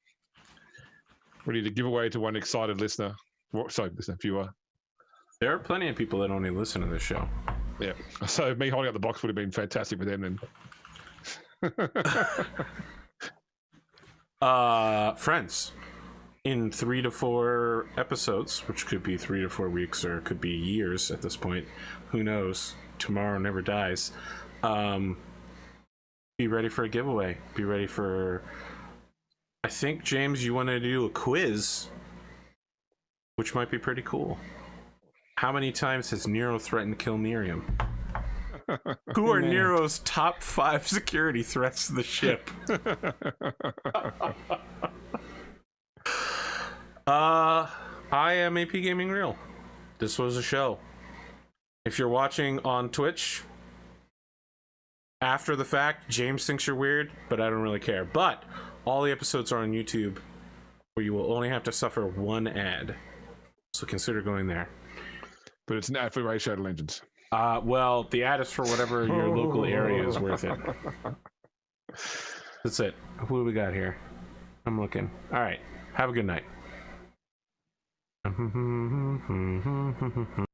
Ready to give away to one excited listener. Viewer. There are plenty of people that only listen to this show. Yeah. So me holding up the box would have been fantastic for them then. Friends. In 3 to 4 episodes, which could be 3 to 4 weeks or it could be years at this point. Who knows? Tomorrow never dies. Be ready for a giveaway. Be ready for... I think, James, you want to do a quiz, which might be pretty cool. How many times has Nero threatened to kill Miriam? Who are Nero's top 5 security threats to the ship? I am APGamingREAL. This was a show. If you're watching on Twitch, after the fact, James thinks you're weird, but I don't really care. But all the episodes are on YouTube, where you will only have to suffer 1 ad. So consider going there. But it's an ad for Raid Shadow Legends. Well, the ad is for whatever your local area is worth it. That's it. Who do we got here? I'm looking. All right. Have a good night.